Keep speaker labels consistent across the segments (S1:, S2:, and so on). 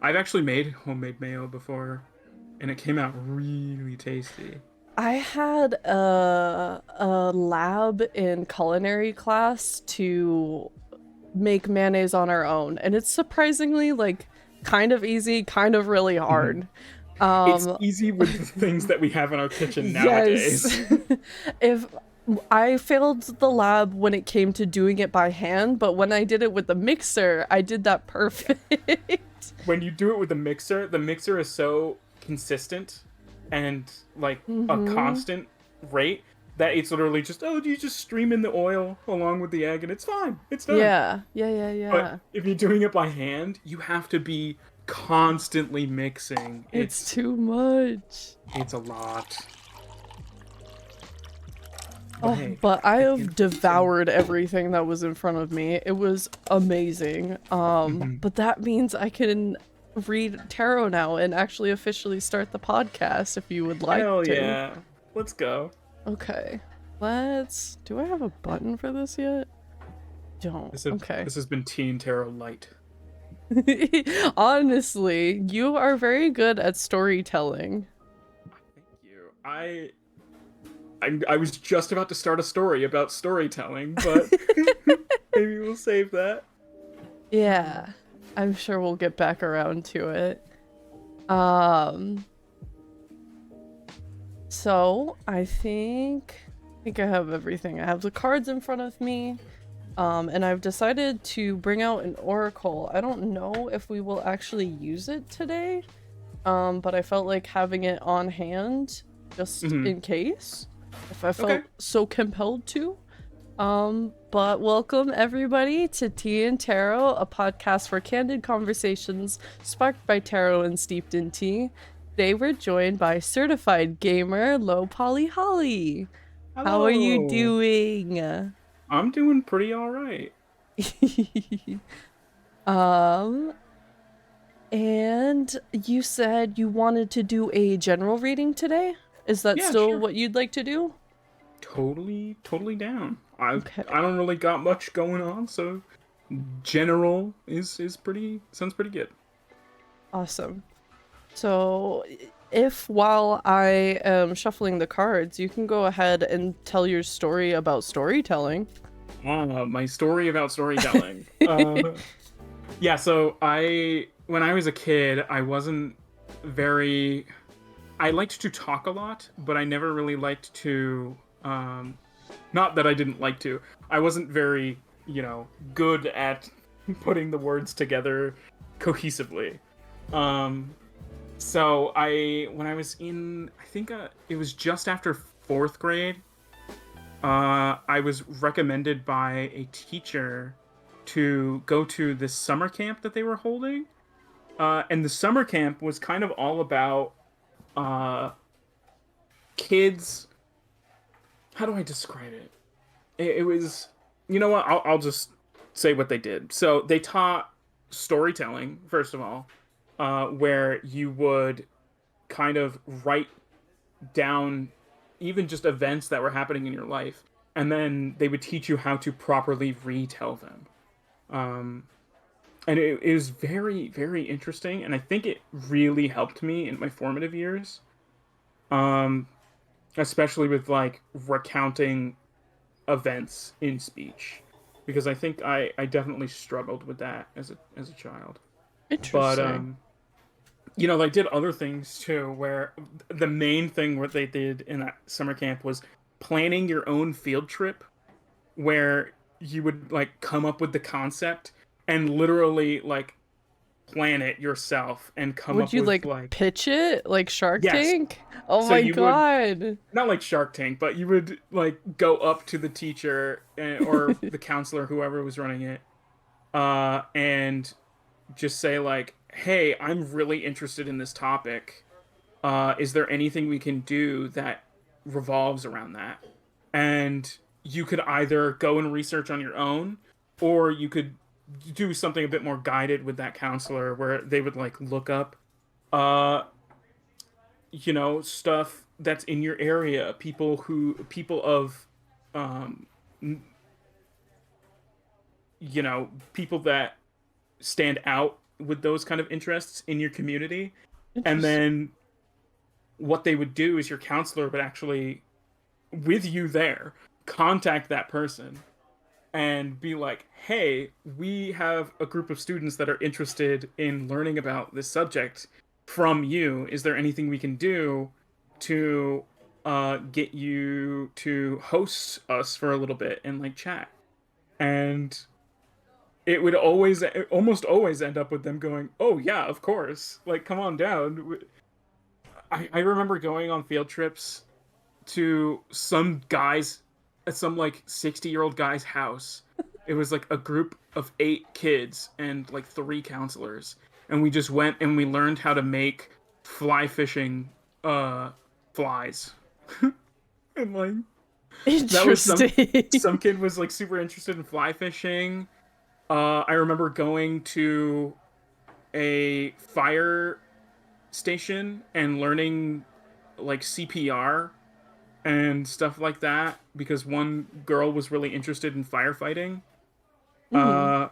S1: I've actually made homemade mayo before, and it came out really tasty.
S2: I had a lab in culinary class to make mayonnaise on our own, and it's surprisingly like kind of easy, kind of really
S1: Mhm.
S2: hard.
S1: It's
S2: Um,
S1: easy with the things that we have in our kitchen
S2: yes.
S1: nowadays.
S2: If I failed the lab when it came to doing it by hand, but when I did it with the mixer, I did that
S1: Yeah.
S2: perfect.
S1: When you do it with the mixer is so consistent and like a
S2: Mm-hmm.
S1: constant rate that it's literally just, oh, you just stream in the oil along with the egg and it's fine. It's done.
S2: Yeah, yeah, yeah,
S1: But
S2: yeah.
S1: if you're doing it by hand, you have to be constantly mixing.
S2: It's too much.
S1: It's a lot. But
S2: Oh,
S1: hey,
S2: but I
S1: at the end
S2: have
S1: of the day, so
S2: devoured everything that was in front of me. It was amazing.
S1: mhm.
S2: But that means I can read tarot now and actually officially start the podcast if you would like
S1: Hell
S2: to.
S1: yeah. Let's go.
S2: Okay. Let's. Do I have a button for this yet? Don't. Okay.
S1: This has been Teen Tarot Light.
S2: Honestly, you are very good at storytelling.
S1: Thank you. I was just about to start a story about storytelling, but maybe we'll save that.
S2: Yeah. I'm sure we'll get back around to it. Um, so I think I have everything. I have the cards in front of me. And I've decided to bring out an oracle. I don't know if we will actually use it today. But I felt like having it on hand just
S1: Hmm.
S2: in case, if I
S1: Okay.
S2: felt so compelled to. But welcome everybody to Tea and Tarot, a podcast for candid conversations sparked by tarot and steeped in tea. Today we're joined by certified gamer Low Poly Holly. How are you
S1: Hello.
S2: doing?
S1: I'm doing pretty all right.
S2: um, and you said you wanted to do a general reading today? Is that
S1: Yeah,
S2: still
S1: sure.
S2: what you'd like to do?
S1: Totally down. I
S2: Okay,
S1: don't really got much going on, so general is pretty sounds pretty good.
S2: awesome. So, if while I am shuffling the cards, you can go ahead and tell your story about storytelling.
S1: My story about storytelling. Yeah, so I when I was a kid, I wasn't very I liked to talk a lot, but I never really liked to not that I didn't like to. I wasn't very, good at putting the words together cohesively. Um so I when I was in I think it was just after 4th grade, I was recommended by a teacher to go to this summer camp that they were holding. And the summer camp was kind of all about uh, kids. How do I describe it? It was, you know what? I'll just say what they did. So they taught storytelling, first of all, where you would kind of write down even just events that were happening in your life, and then they would teach you how to properly retell them. Um, and it was very interesting, and I think it really helped me in my formative years, um, especially with like recounting events in speech, because I think I definitely struggled with that as a child. But
S2: Interesting.
S1: they did other things too, where the main thing what they did in that summer camp was planning your own field trip, where you would like come up with the concept and literally like plan it yourself and come
S2: Would
S1: up
S2: you
S1: with
S2: like
S1: like,
S2: pitch it like Shark
S1: yes.
S2: Tank? Oh
S1: So
S2: my
S1: you would
S2: god.
S1: not like Shark Tank, but you would like go up to the teacher, or the counselor, whoever was running it, and just say like, "Hey, I'm really interested in this topic. Is there anything we can do that revolves around that?" And you could either go and research on your own, or you could do something a bit more guided with that counselor, where they would like look up, uh, stuff that's in your area, people of, um, people that stand out with those kind of interests in your community. And
S2: Interesting.
S1: then what they would do is your counselor would actually, with you there, contact that person and be like, hey, we have a group of students that are interested in learning about this subject from you. Is there anything we can do to get you to host us for a little bit and like chat? And it would almost always end up with them going, oh, yeah, of course. Like, come on down. I remember going on field trips to some guy's, some like 60-year-old guy's house. It was like a group of 8 kids and like 3 counselors, and we just went and we learned how to make fly fishing flies. And like that was
S2: Interesting.
S1: some kid was like super interested in fly fishing. I remember going to a fire station and learning like CPR and stuff like that because one girl was really interested in firefighting.
S2: Mhm.
S1: Uh,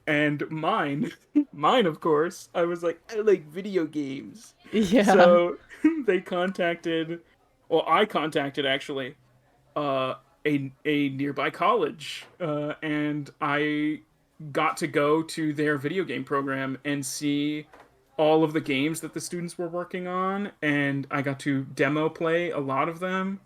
S1: and mine, mine, of course, I was like, I like video games.
S2: Yeah.
S1: So they contacted, well, I contacted actually, uh, a nearby college, and I got to go to their video game program and see all of the games that the students were working on, and I got to demo play a lot of them.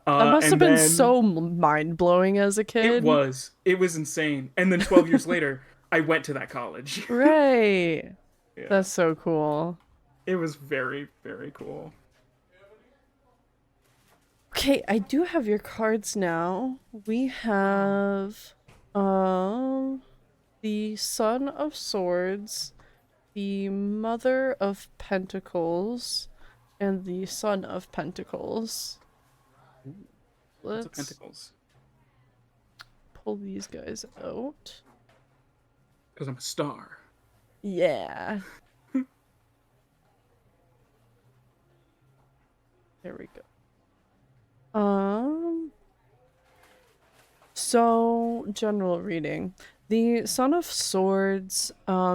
S2: That must have
S1: And
S2: been
S1: then
S2: so mind blowing as a
S1: it
S2: kid.
S1: was it was insane. And then 12 years later, I went to that college.
S2: Right.
S1: Yeah,
S2: That's so cool.
S1: it was very very cool.
S2: Okay, I do have your cards now. We have the Son of Swords, the Mother of Pentacles, and the Son of Pentacles.
S1: Ooh, lots of
S2: Let's
S1: pentacles.
S2: pull these guys out.
S1: Because I'm a star.
S2: Yeah. There we go. So general reading. The Son of Swords,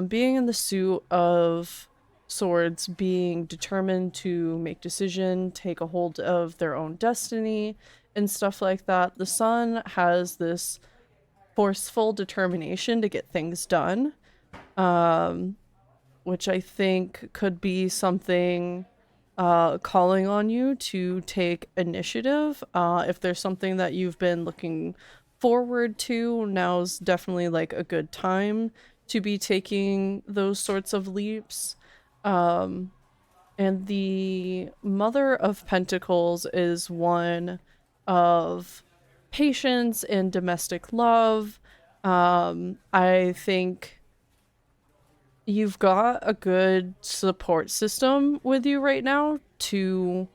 S2: being in the suit of swords, being determined to make decision, take a hold of their own destiny, and stuff like that. The Sun has this forceful determination to get things done, which I think could be something calling on you to take initiative. If there's something that you've been looking forward to, now's definitely like a good time to be taking those sorts of leaps. And the Mother of Pentacles is one of patience and domestic love. I think you've got a good support system with you right now to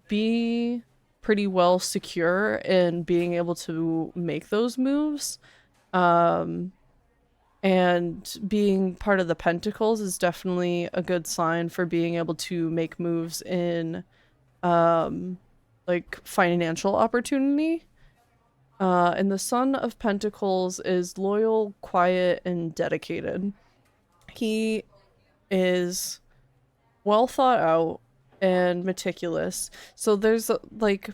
S2: be pretty well secure in being able to make those moves. And being part of the Pentacles is definitely a good sign for being able to make moves in like financial opportunity. And the Son of Pentacles is loyal, quiet, and dedicated. He is well thought out and meticulous. So there's like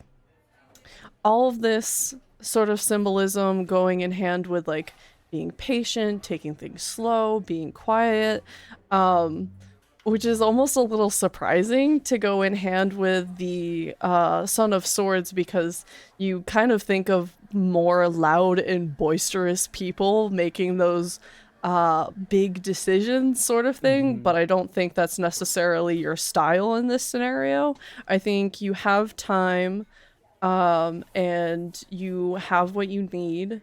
S2: all of this sort of symbolism going in hand with like being patient, taking things slow, being quiet, which is almost a little surprising to go in hand with the Son of Swords because you kind of think of more loud and boisterous people making those big decisions sort of thing,
S1: Mm-hmm.
S2: but I don't think that's necessarily your style in this scenario. I think you have time and you have what you need.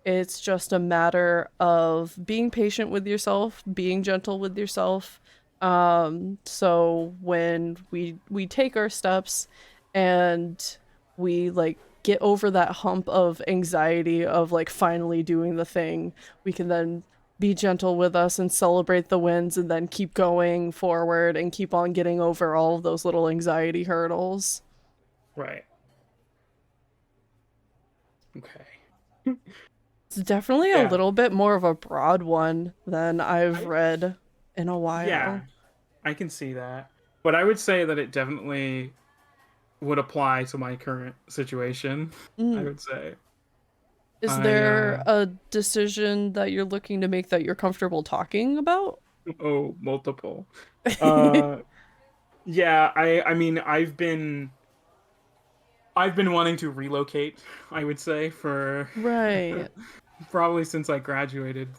S2: It's just a matter of being patient with yourself, being gentle with yourself. So when we take our steps and we like get over that hump of anxiety of like finally doing the thing, we can then be gentle with us and celebrate the wins and then keep going forward and keep on getting over all of those little anxiety hurdles.
S1: Right. Okay.
S2: It's definitely a
S1: Yeah.
S2: little bit more of a broad one than I've
S1: I
S2: read in a while.
S1: yeah, I can see that. But I would say that it definitely would apply to my current situation. I
S2: Mm.
S1: would say.
S2: Is
S1: I
S2: there a decision that you're looking to make that you're comfortable talking about?
S1: oh, multiple. Uh yeah, I mean I've been wanting to relocate, I would say, for
S2: Right.
S1: probably since I graduated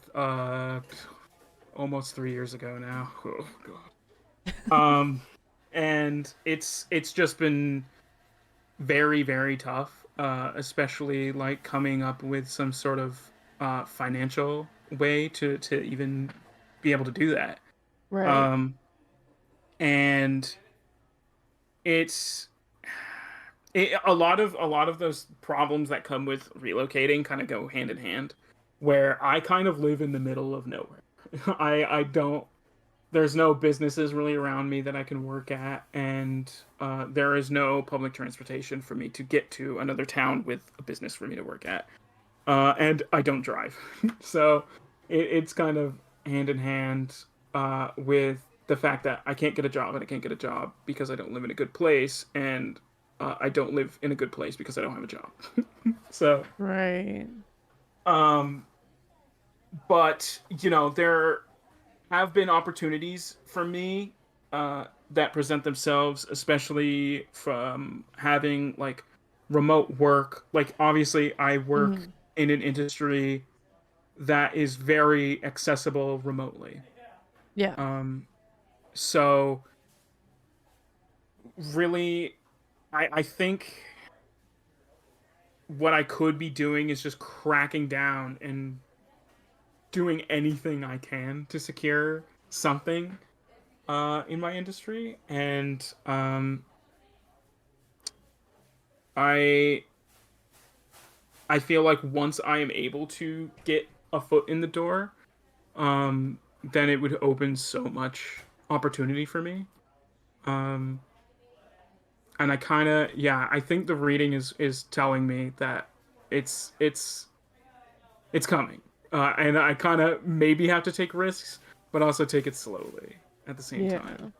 S1: almost 3 years ago now. Oh god. And it's just been very very tough, especially like coming up with some sort of financial way to even be able to do that.
S2: Right.
S1: Um and it's a lot of those problems that come with relocating kind of go hand in hand, where I kind of live in the middle of nowhere. I don't there's no businesses really around me that I can work at, and there is no public transportation for me to get to another town with a business for me to work at. And I don't drive, so it's kind of hand in hand with the fact that I can't get a job, and I can't get a job because I don't live in a good place, and I don't live in a good place because I don't have a job. So,
S2: Right.
S1: um, but there have been opportunities for me that present themselves, especially from having like remote work. Like, obviously, I work
S2: Mhm.
S1: in an industry that is very accessible remotely.
S2: Yeah.
S1: Um, so really, I think what I could be doing is just cracking down and doing anything I can to secure something in my industry. And I I feel like once I am able to get a foot in the door, then it would open so much opportunity for me. Um, and I kind of, yeah, I think the reading is telling me that it's it's it's coming. And I kind of maybe have to take risks, but also take it slowly at the same time.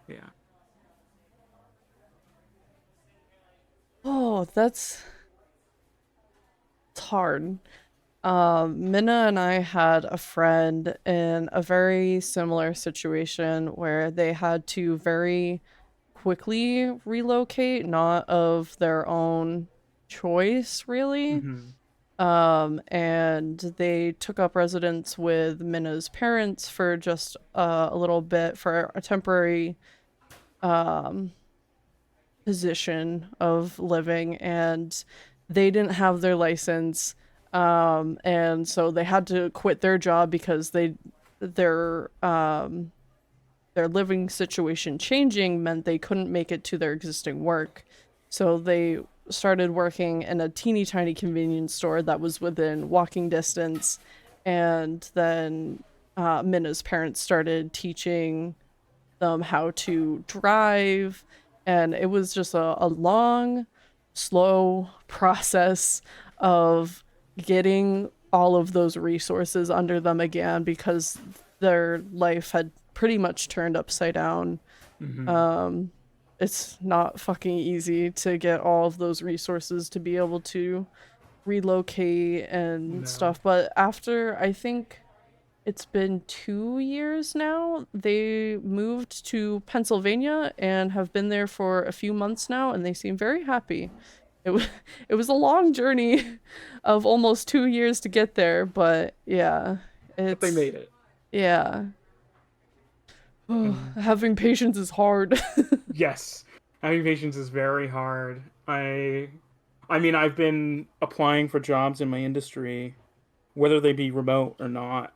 S2: Yeah.
S1: Yeah.
S2: Oh, that's it's hard. Minna and I had a friend in a very similar situation where they had to very quickly relocate, not of their own choice, really.
S1: Hmm.
S2: And they took up residence with Minna's parents for just a little bit for a temporary um, position of living, and they didn't have their license, and so they had to quit their job because their living situation changing meant they couldn't make it to their existing work. So they started working in a teeny tiny convenience store that was within walking distance. And then Minna's parents started teaching them how to drive. And it was just a long, slow process of getting all of those resources under them again because their life had pretty much turned upside down.
S1: Hmm.
S2: Um, it's not fucking easy to get all of those resources to be able to relocate and
S1: No.
S2: stuff. But after, I think it's been 2 years now, they moved to Pennsylvania and have been there for a few months now, and they seem very happy. It was it was a long journey of almost 2 years to get there, but yeah,
S1: But they
S2: it's
S1: made it.
S2: yeah.
S1: And
S2: Having patience is hard.
S1: yes, having patience is very hard. I mean, I've been applying for jobs in my industry, whether they be remote or not,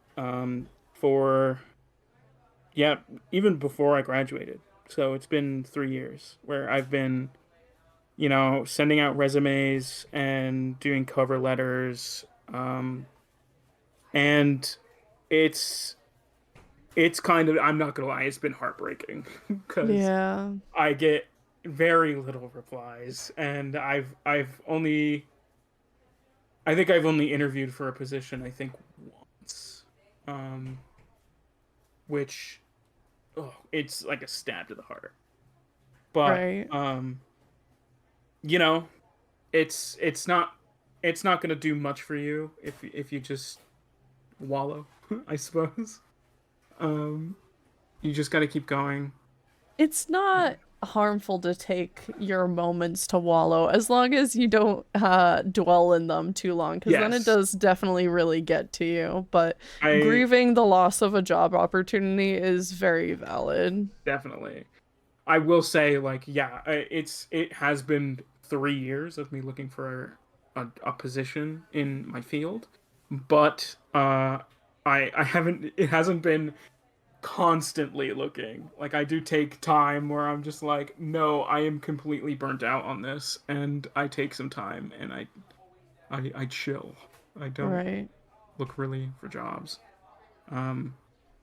S1: for yeah, even before I graduated. So it's been 3 years where I've been, sending out resumes and doing cover letters, and it's it's kind of, I'm not gonna lie, it's been heartbreaking because
S2: Yeah.
S1: I get very little replies, and I think I've only interviewed for a position, I think, once. Um, which, oh, it's like a stab to the heart. But,
S2: Right.
S1: you know, it's not it's not gonna do much for you if you just wallow, I suppose. Um, you just gotta keep going.
S2: It's not harmful to take your moments to wallow as long as you don't dwell in them too long, because then it
S1: Yes,
S2: does definitely really get to you. But
S1: I
S2: grieving the loss of a job opportunity is very valid.
S1: definitely. I will say, like, yeah, it has been 3 years of me looking for a position in my field, but I haven't. It hasn't been constantly looking. Like, I do take time where I'm just like, no, I am completely burnt out on this, and I take some time and I chill. I don't
S2: Right.
S1: look really for jobs. Um,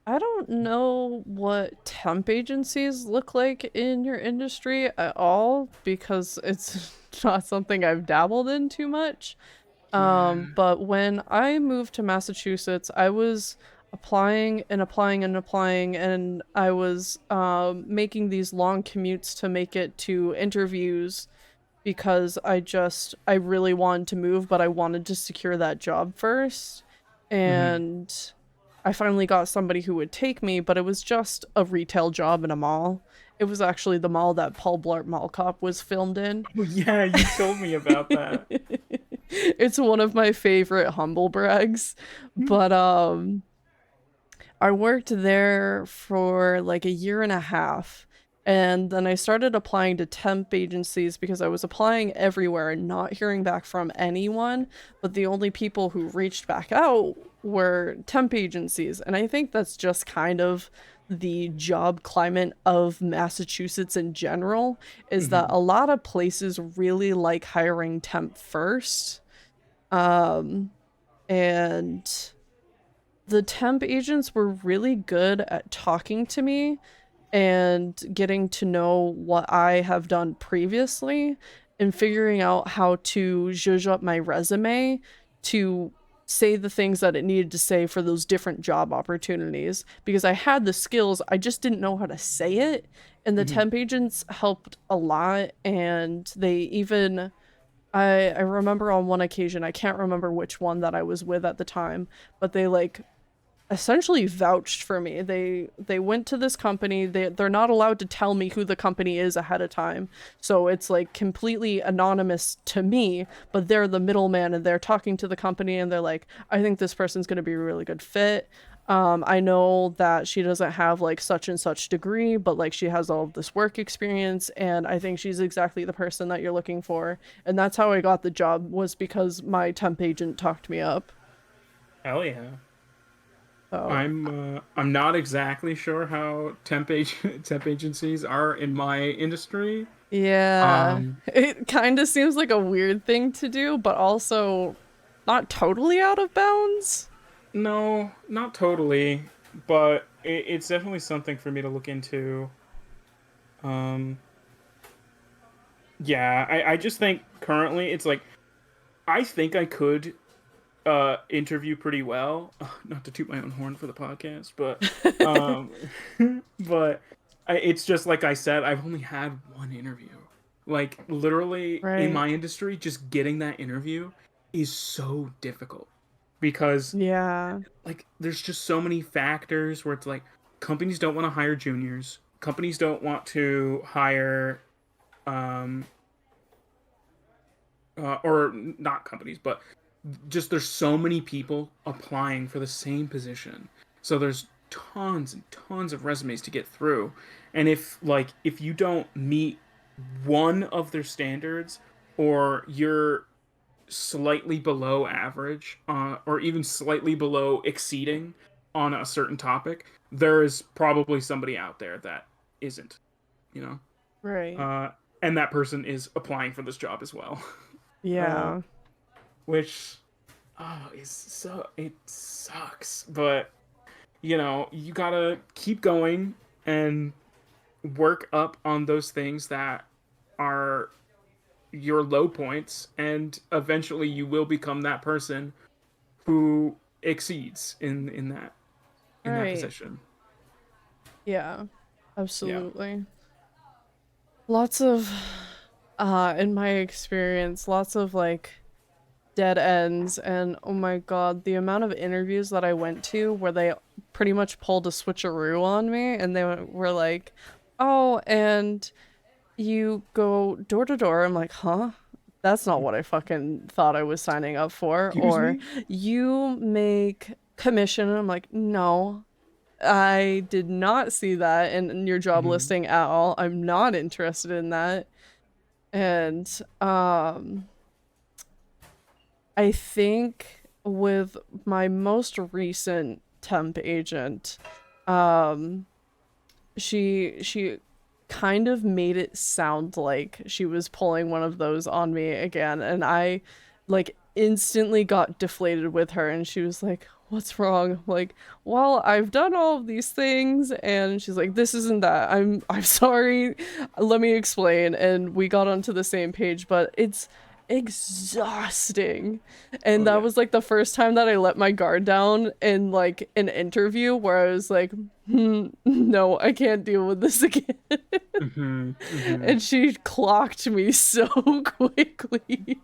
S2: I don't know what temp agencies look like in your industry at all because it's not something I've dabbled in too much.
S1: yeah.
S2: But when I moved to Massachusetts, I was applying and applying and applying, and I was making these long commutes to make it to interviews because I really wanted to move, but I wanted to secure that job first.
S1: Hmm.
S2: And I finally got somebody who would take me, but it was just a retail job in a mall. It was actually the mall that Paul Blart Mall Cop was filmed in.
S1: Oh yeah, you told me about that.
S2: It's one of my favorite humble brags. But I worked there for like a year and a half. And then I started applying to temp agencies because I was applying everywhere and not hearing back from anyone. But the only people who reached back out were temp agencies. And I think that's just kind of the job climate of Massachusetts in general, is that
S1: Hmm.
S2: a lot of places really like hiring temp first. Um, and the temp agents were really good at talking to me and getting to know what I have done previously and figuring out how to zhuzh up my resume to say the things that it needed to say for those different job opportunities because I had the skills, I just didn't know how to say it. And the
S1: Hmm.
S2: temp agents helped a lot, and they even I remember on one occasion, I can't remember which one that I was with at the time, but they like essentially vouched for me. They went to this company. They're not allowed to tell me who the company is ahead of time. So it's like completely anonymous to me, but they're the middleman and they're talking to the company and they're like, I think this person's going to be a really good fit. I know that she doesn't have like such and such degree, but like she has all of this work experience and I think she's exactly the person that you're looking for. And that's how I got the job, was because my temp agent talked me up.
S1: Hell yeah.
S2: So
S1: I'm not exactly sure how temp agencies are in my industry.
S2: yeah,
S1: Um,
S2: it kind of seems like a weird thing to do, but also not totally out of bounds.
S1: no, not totally, but it's definitely something for me to look into. Um, yeah, I just think currently it's like I think I could interview pretty well. Not to toot my own horn for the podcast, but um but it's just like I said, I've only had one interview. Like literally in
S2: Right.
S1: my industry, just getting that interview is so difficult because
S2: Yeah.
S1: like there's just so many factors where it's like companies don't want to hire juniors, companies don't want to hire um or not companies, but just there's so many people applying for the same position. So there's tons and tons of resumes to get through. And if you don't meet one of their standards or you're slightly below average or even slightly below exceeding on a certain topic, there is probably somebody out there that isn't, you know.
S2: Right.
S1: Uh and that person is applying for this job as well. Uh
S2: Yeah.
S1: which oh, it's so it sucks, but you gotta keep going and work up on those things that are your low points, and eventually you will become that person who exceeds in that
S2: Right.
S1: position.
S2: Yeah.
S1: Yeah.
S2: Absolutely. Lots of in my experience, lots of like dead ends, and oh my god, the amount of interviews that I went to where they pretty much pulled a switcheroo on me and they were like, "Oh, and you go door to door." I'm like, "Huh? That's not what I fucking thought I was signing up for."
S1: Excuse
S2: Or
S1: me?
S2: you make commission, and I'm like, "No, I did not see that in your job
S1: Hmm.
S2: listing at all. I'm not interested in that." And I think with my most recent temp agent, um she kind of made it sound like she was pulling one of those on me again, and I like instantly got deflated with her, and she was like, "What's wrong?" I'm like, "Well, I've done all of these things." And she's like, "This isn't that. I'm sorry. Let me explain." And we got onto the same page, but it's exhausting. And
S1: Oh
S2: that
S1: yeah.
S2: was like the first time that I let my guard down in like an interview where I was like, no, I can't deal with this again."
S1: Hmm. Hmm.
S2: And she clocked me so quickly.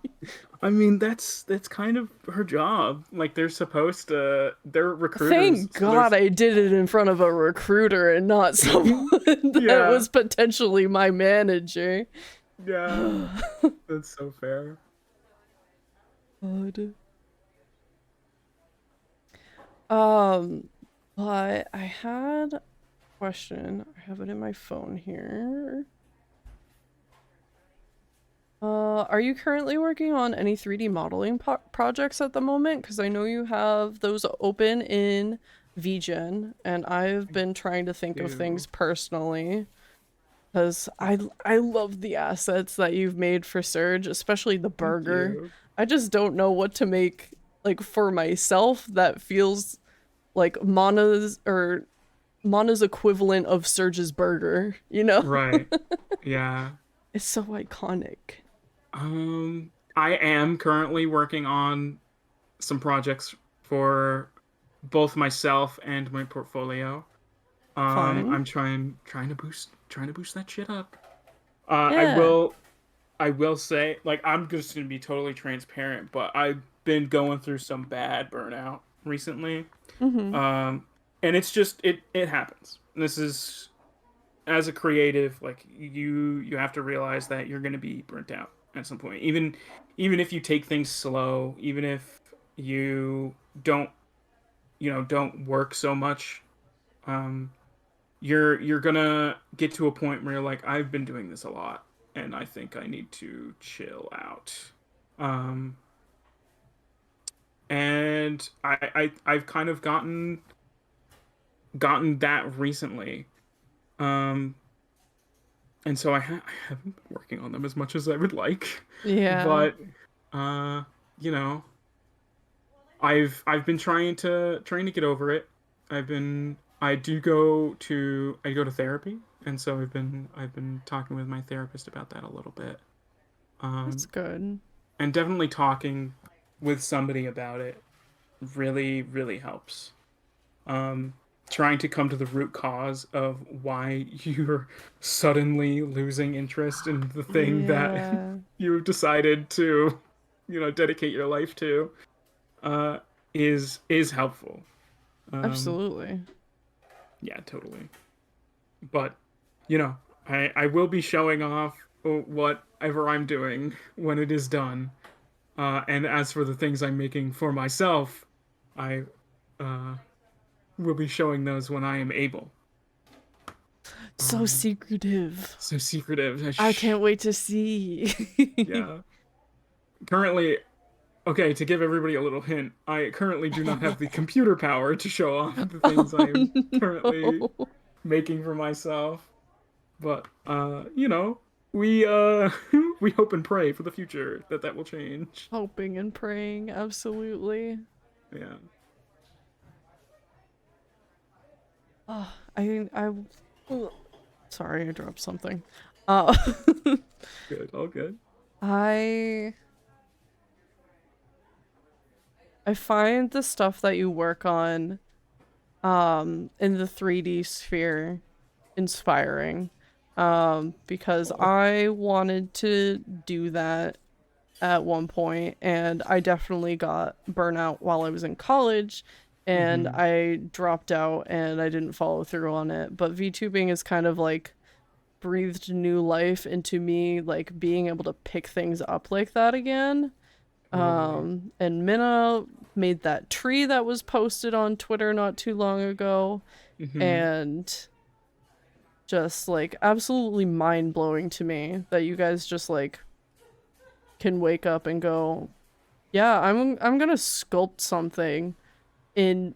S1: I mean, that's kind of her job. Like they're supposed to, they're recruiters,
S2: Thank
S1: so
S2: God
S1: there's
S2: I did it in front of a recruiter and not someone that
S1: yeah,
S2: was potentially my manager.
S1: yeah, that's so fair.
S2: God. Um, but I had a question. I have it in my phone here. Are you currently working on any 3D modeling projects at the moment? Because I know you have those open in VGen, and I've been trying to think of things
S1: Ew.
S2: personally. Because I love the assets that you've made for Surge, especially the
S1: Thank
S2: burger.
S1: you.
S2: I just don't know what to make like for myself that feels like Mana's equivalent of Surge's burger, you know?
S1: Right. Yeah.
S2: It's so iconic.
S1: I am currently working on some projects for both myself and my portfolio.
S2: Fun.
S1: I'm trying to boost that shit up.
S2: Yeah.
S1: I will say, like, I'm just gonna be totally transparent, but I've been going through some bad burnout recently.
S2: Mm-hmm.
S1: Um, and it's just it happens. This is as a creative, like you have to realize that you're gonna be burnt out at some point. Even if you take things slow, even if you don't don't work so much, um, you're gonna get to a point where you're like, I've been doing this a lot, and I think I need to chill out. Um, and I've kind of gotten that recently. Um, and so I haven't been working on them as much as I would like,
S2: Yeah.
S1: but uh, you know, I've been trying to get over it. I go to therapy, and so I've been talking with my therapist about that a little bit.
S2: That's
S1: Um,
S2: good.
S1: and definitely talking with somebody about it really helps. Um, trying to come to the root cause of why you're suddenly losing interest in the thing that
S2: Yeah.
S1: you've decided to, dedicate your life to, uh, is helpful. Um,
S2: Absolutely.
S1: yeah, totally. But you know, I will be showing off whatever I'm doing when it is done. And as for the things I'm making for myself, I uh, will be showing those when I am able.
S2: So
S1: Um,
S2: secretive.
S1: so secretive.
S2: I can't wait to see.
S1: Yeah. Currently, okay, to give everybody a little hint, I currently do not have the computer power to show off the things I
S2: Oh
S1: am currently
S2: no.
S1: making for myself. But we we hope and pray for the future that that will change.
S2: Hoping and praying, absolutely.
S1: Yeah.
S2: Oh, ugh. Sorry, I dropped something. Uh
S1: Good. All good.
S2: I I find the stuff that you work on in the 3D sphere inspiring. Because
S1: Oh.
S2: I wanted to do that at one point, and I definitely got burnout while I was in college, and
S1: Mm-hmm.
S2: I dropped out and I didn't follow through on it. But VTubing is kind of like breathed new life into me, like being able to pick things up like that again.
S1: Totally.
S2: And Minna made that tree that was posted on Twitter not too long ago,
S1: Mm-hmm.
S2: and just like absolutely mind blowing to me that you guys just like can wake up and go, yeah, I'm gonna sculpt something in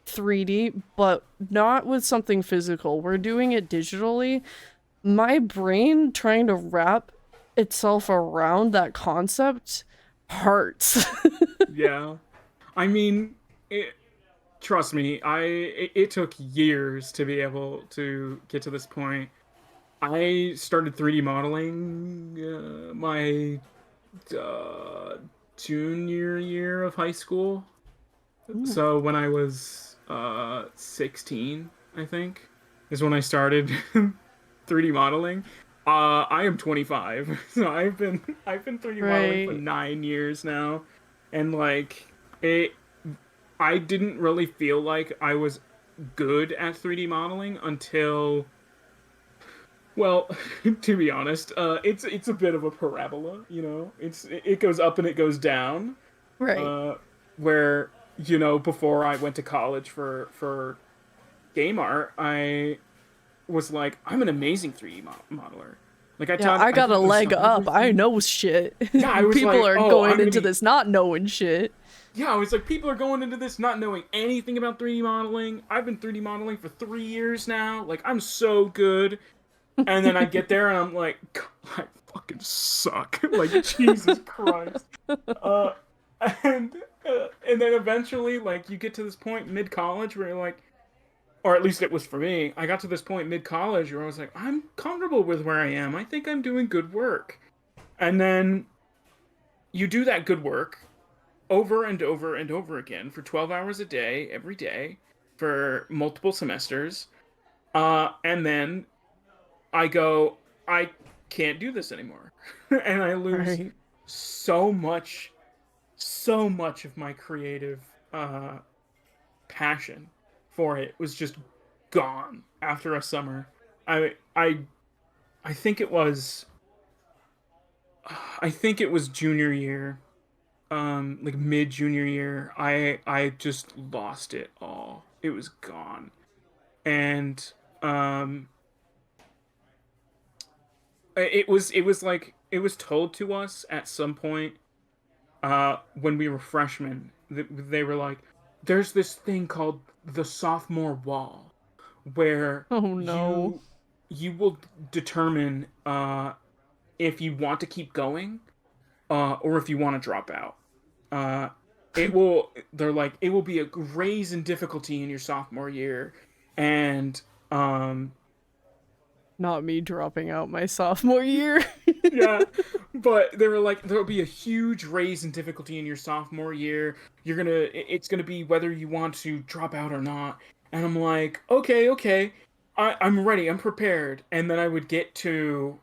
S2: 3D, but not with something physical. We're doing it digitally. My brain trying to wrap itself around that concept hurts.
S1: Yeah. I mean, trust me, it took years to be able to get to this point. I started 3D modeling my uh, junior year of high school.
S2: Ooh,
S1: So when I was 16, I think, is when I started 3D modeling. I am 25, so I've been 3D modeling for
S2: right.
S1: 9 years now, and like it, I didn't really feel like I was good at 3D modeling until, well, to be honest, it's a bit of a parabola, you know. It goes up and it goes down.
S2: Right.
S1: Uh, where before I went to college for game art, I was like, I'm an amazing 3D modeler. Like
S2: Yeah, I
S1: I
S2: got a
S1: taught this to
S2: leg
S1: other
S2: up. I
S1: 3D.
S2: know shit.
S1: Yeah, I was
S2: People
S1: like,
S2: are
S1: oh,
S2: going into this not knowing shit.
S1: yeah, I was like, people are going into this not knowing anything about 3D modeling. I've been 3D modeling for 3 years now. Like, I'm so good. And then I get there and I'm like, God, I fucking suck. Like, Jesus Christ. Uh, and and then eventually, like, you get to this point mid college where you're like, or at least it was for me. I got to this point mid college where I was like, I'm comfortable with where I am. I think I'm doing good work. And then you do that good work over and over and over again for 12 hours a day, every day, for multiple semesters. And then I go, I can't do this anymore. And I lose
S2: Right.
S1: so much, so much of my creative uh, passion for it was just gone after a summer. I I I think it was junior year, like mid junior year. I just lost it all. It was gone. And um it was like it was told to us at some point when we were freshmen. They were like, there's this thing called the sophomore wall where
S2: Oh no.
S1: you you will determine if you want to keep going or if you want to drop out. Uh, they're like, it will be a raise in difficulty in your sophomore year, and um,
S2: Not me dropping out my sophomore year.
S1: yeah, but they were like, there'll be a huge raise in difficulty in your sophomore year. It's gonna be whether you want to drop out or not. And I'm like, okay, okay, I'm ready, I'm prepared. And then I would get to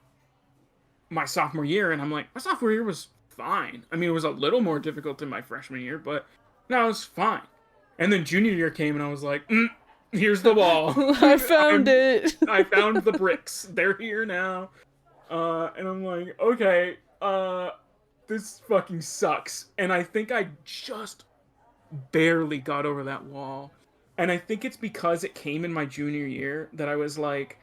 S1: my sophomore year, and I'm like, my sophomore year was fine. I mean, it was a little more difficult than my freshman year, but no, it was fine. And then junior year came, and I was like, here's the wall.
S2: I found it.
S1: I found the bricks. They're here now. And I'm like, okay, this fucking sucks. And I think I just barely got over that wall. And I think it's because it came in my junior year that I was like,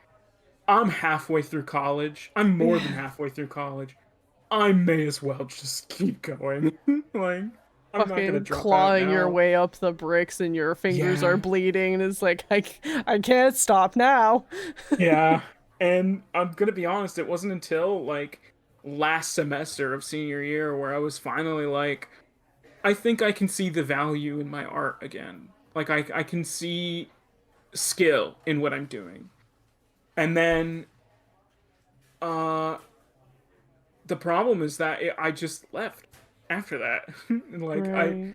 S1: I'm halfway through college. I'm more than
S2: Yeah.
S1: halfway through college. I may as well just keep going. Like, I'm not gonna
S2: Fucking
S1: drop out
S2: clawing your
S1: now.
S2: way up the bricks and your fingers are
S1: Yeah,
S2: bleeding and it's like I can't stop now.
S1: yeah. And I'm gonna be honest, it wasn't until like last semester of senior year where I was finally like, I think I can see the value in my art again. Like I can see skill in what I'm doing. And then uh the problem is that I just left after that. Like
S2: Right.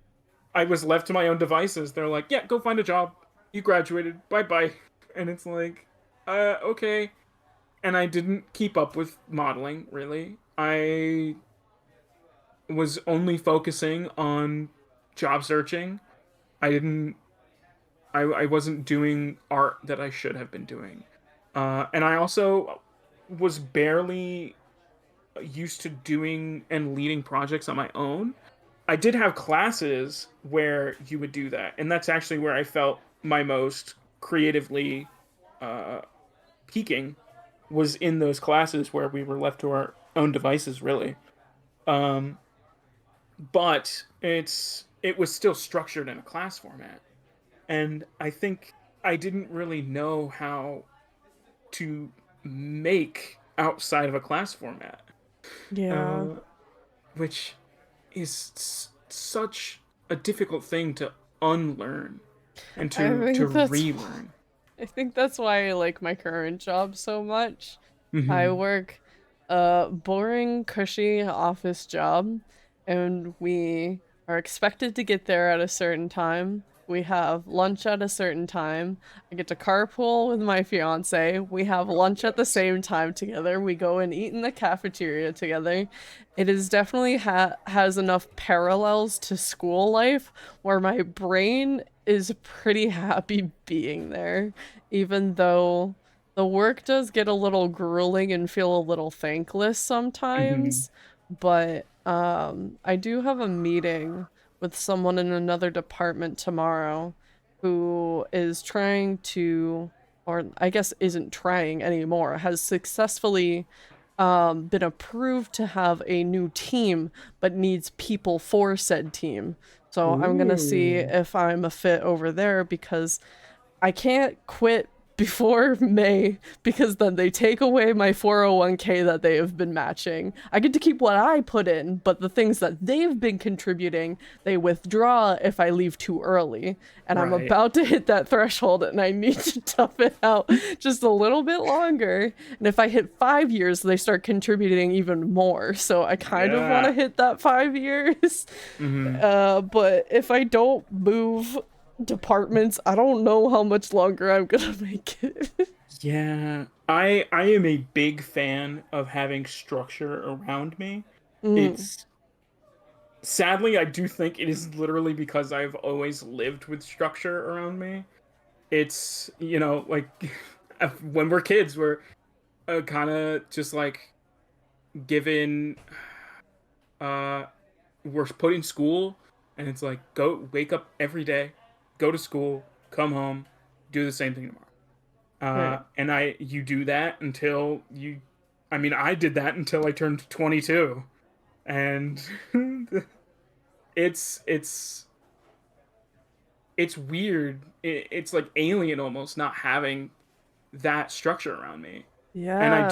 S1: I was left to my own devices. They're like, yeah, go find a job. You graduated. Bye bye. And it's like, okay. And I didn't keep up with modeling really. I was only focusing on job searching. I didn't. I wasn't doing art that I should have been doing. And I also was barely used to doing and leading projects on my own. I did have classes where you would do that, and that's actually where I felt my most creatively uh, peaking was in those classes where we were left to our own devices, really. Um, but it was still structured in a class format, and I think I didn't really know how to make outside of a class format,
S2: Yeah.
S1: uh, which is such a difficult thing to unlearn and
S2: I
S1: to
S2: think that's
S1: relearn.
S2: I think that's why I like my current job so much. I
S1: Hmm.
S2: work a boring, cushy office job, and we are expected to get there at a certain time. We have lunch at a certain time. I get to carpool with my fiance. We have
S1: Oh
S2: lunch at the
S1: yes.
S2: same time together. We go and eat in the cafeteria together. It is definitely has enough parallels to school life where my brain is pretty happy being there, even though the work does get a little grueling and feel a little thankless
S1: Hmm.
S2: sometimes, but I do have a meeting with someone in another department tomorrow who is trying to, or I guess isn't trying anymore, has successfully been approved to have a new team, but needs people for said team. So I'm gonna see
S1: Ooh.
S2: if I'm a fit over there because I can't quit before May because then they take away my 401k that they have been matching. I get to keep what I put in, but the things that they've been contributing, they withdraw if I leave too early. And I'm
S1: Right.
S2: about to hit that threshold and I need to tough it out just a little bit longer. And if I hit 5 years, they start contributing even more. So I kind of want to
S1: Yeah.
S2: hit that 5 years.
S1: Hmm.
S2: But if I don't move departments, I don't know how much longer I'm gonna make it.
S1: Yeah. I am a big fan of having structure around me.
S2: Mm,
S1: It's sadly I do think it is literally because I've always lived with structure around me. It's, like when we're kids, we're kind of just like given uh we're put in school, and it's like go wake up every day, go to school, come home, do the same thing tomorrow.
S2: right.
S1: And you do that until you, I mean, I did that until I turned 22, and it's it's it's weird. It's like alien almost not having that structure around me, and
S2: Yeah,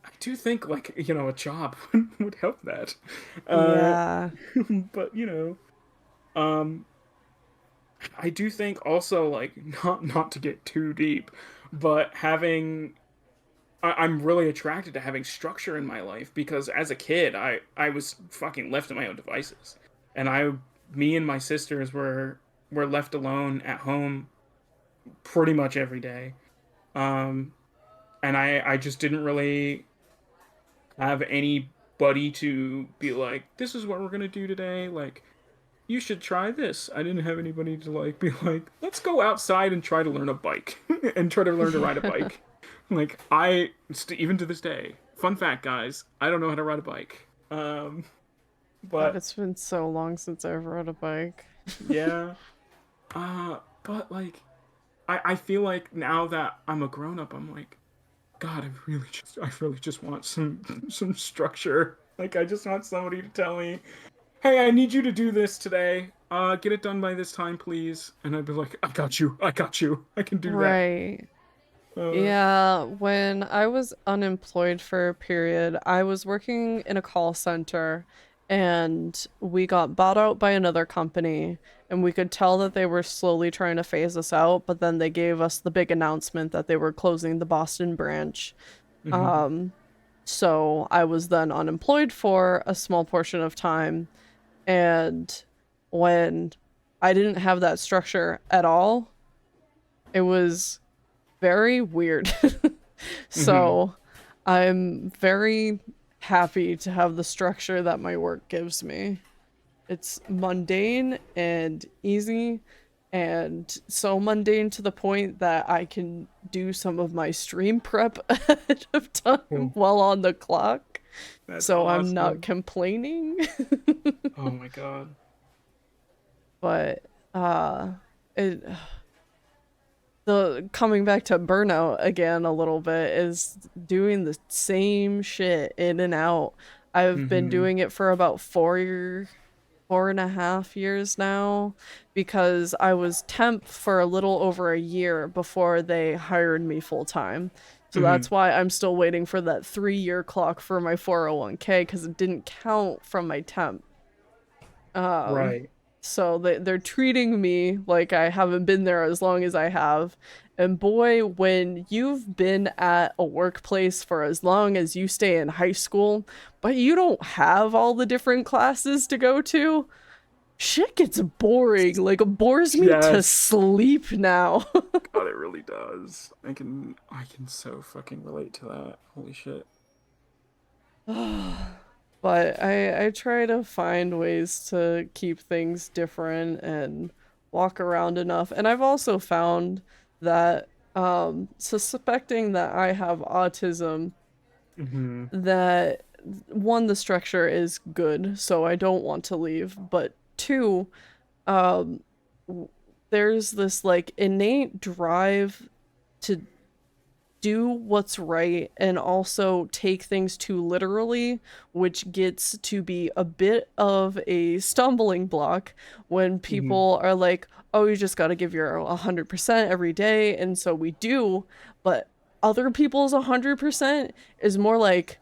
S1: I do think like a job would help that, uh,
S2: yeah.
S1: but um, I do think also like not to get too deep, but I'm really attracted to having structure in my life because as a kid, I was fucking left to my own devices, and me and my sisters were left alone at home pretty much every day. Um, and I just didn't really have anybody to be like, this is what we're gonna do today. Like, you should try this. I didn't have anybody to like be like, let's go outside and try to learn a bike and try to learn to ride a
S2: Yeah.
S1: bike. Like even to this day, fun fact, guys, I don't know how to ride a bike.
S2: God,
S1: But
S2: it's been so long since I've rode a bike.
S1: yeah, but like, I feel like now that I'm a grown up, I'm like, God, I really just want some structure. Like, I just want somebody to tell me, hey, I need you to do this today. Get it done by this time, please. And I'd be like, I got you. I got you. I can do that.
S2: Right.
S1: Uh,
S2: Yeah, when I was unemployed for a period, I was working in a call center and we got bought out by another company and we could tell that they were slowly trying to phase us out, but then they gave us the big announcement that they were closing the Boston branch.
S1: mhm.
S2: Um, So I was then unemployed for a small portion of time. And when I didn't have that structure at all, it was very weird.
S1: Mm-hmm.
S2: So I'm very happy to have the structure that my work gives me. It's mundane and easy, and so mundane to the point that I can do some of my stream prep ahead of time
S1: Cool.
S2: while on the clock.
S1: That's
S2: So I'm not
S1: awesome.
S2: complaining.
S1: Oh my god.
S2: But it the coming back to burnout again a little bit is doing the same shit in and out. I've been
S1: Mm-hmm.
S2: doing it for about 4.5 years now, because I was temp for a little over a year before they hired me full time. So
S1: Mm-hmm.
S2: that's why I'm still waiting for that 3 year clock for my 401k, because it didn't count from my temp. Um,
S1: Right.
S2: so they're treating me like I haven't been there as long as I have. And boy, when you've been at a workplace for as long as you stay in high school, but you don't have all the different classes to go to, shit gets boring. Like, it bores me to
S1: Yes.
S2: sleep now.
S1: God, it really does. I can so fucking relate to that. Holy shit.
S2: But I try to find ways to keep things different and walk around enough. And I've also found that suspecting that I have autism,
S1: Mm-hmm.
S2: that one, the structure is good, so I don't want to leave, but two, um there's this like innate drive to do what's right and also take things too literally, which gets to be a bit of a stumbling block when
S1: Mm-hmm.
S2: people are like, oh, you just got to give your 100% every day. And so we do. But other people's 100% is more like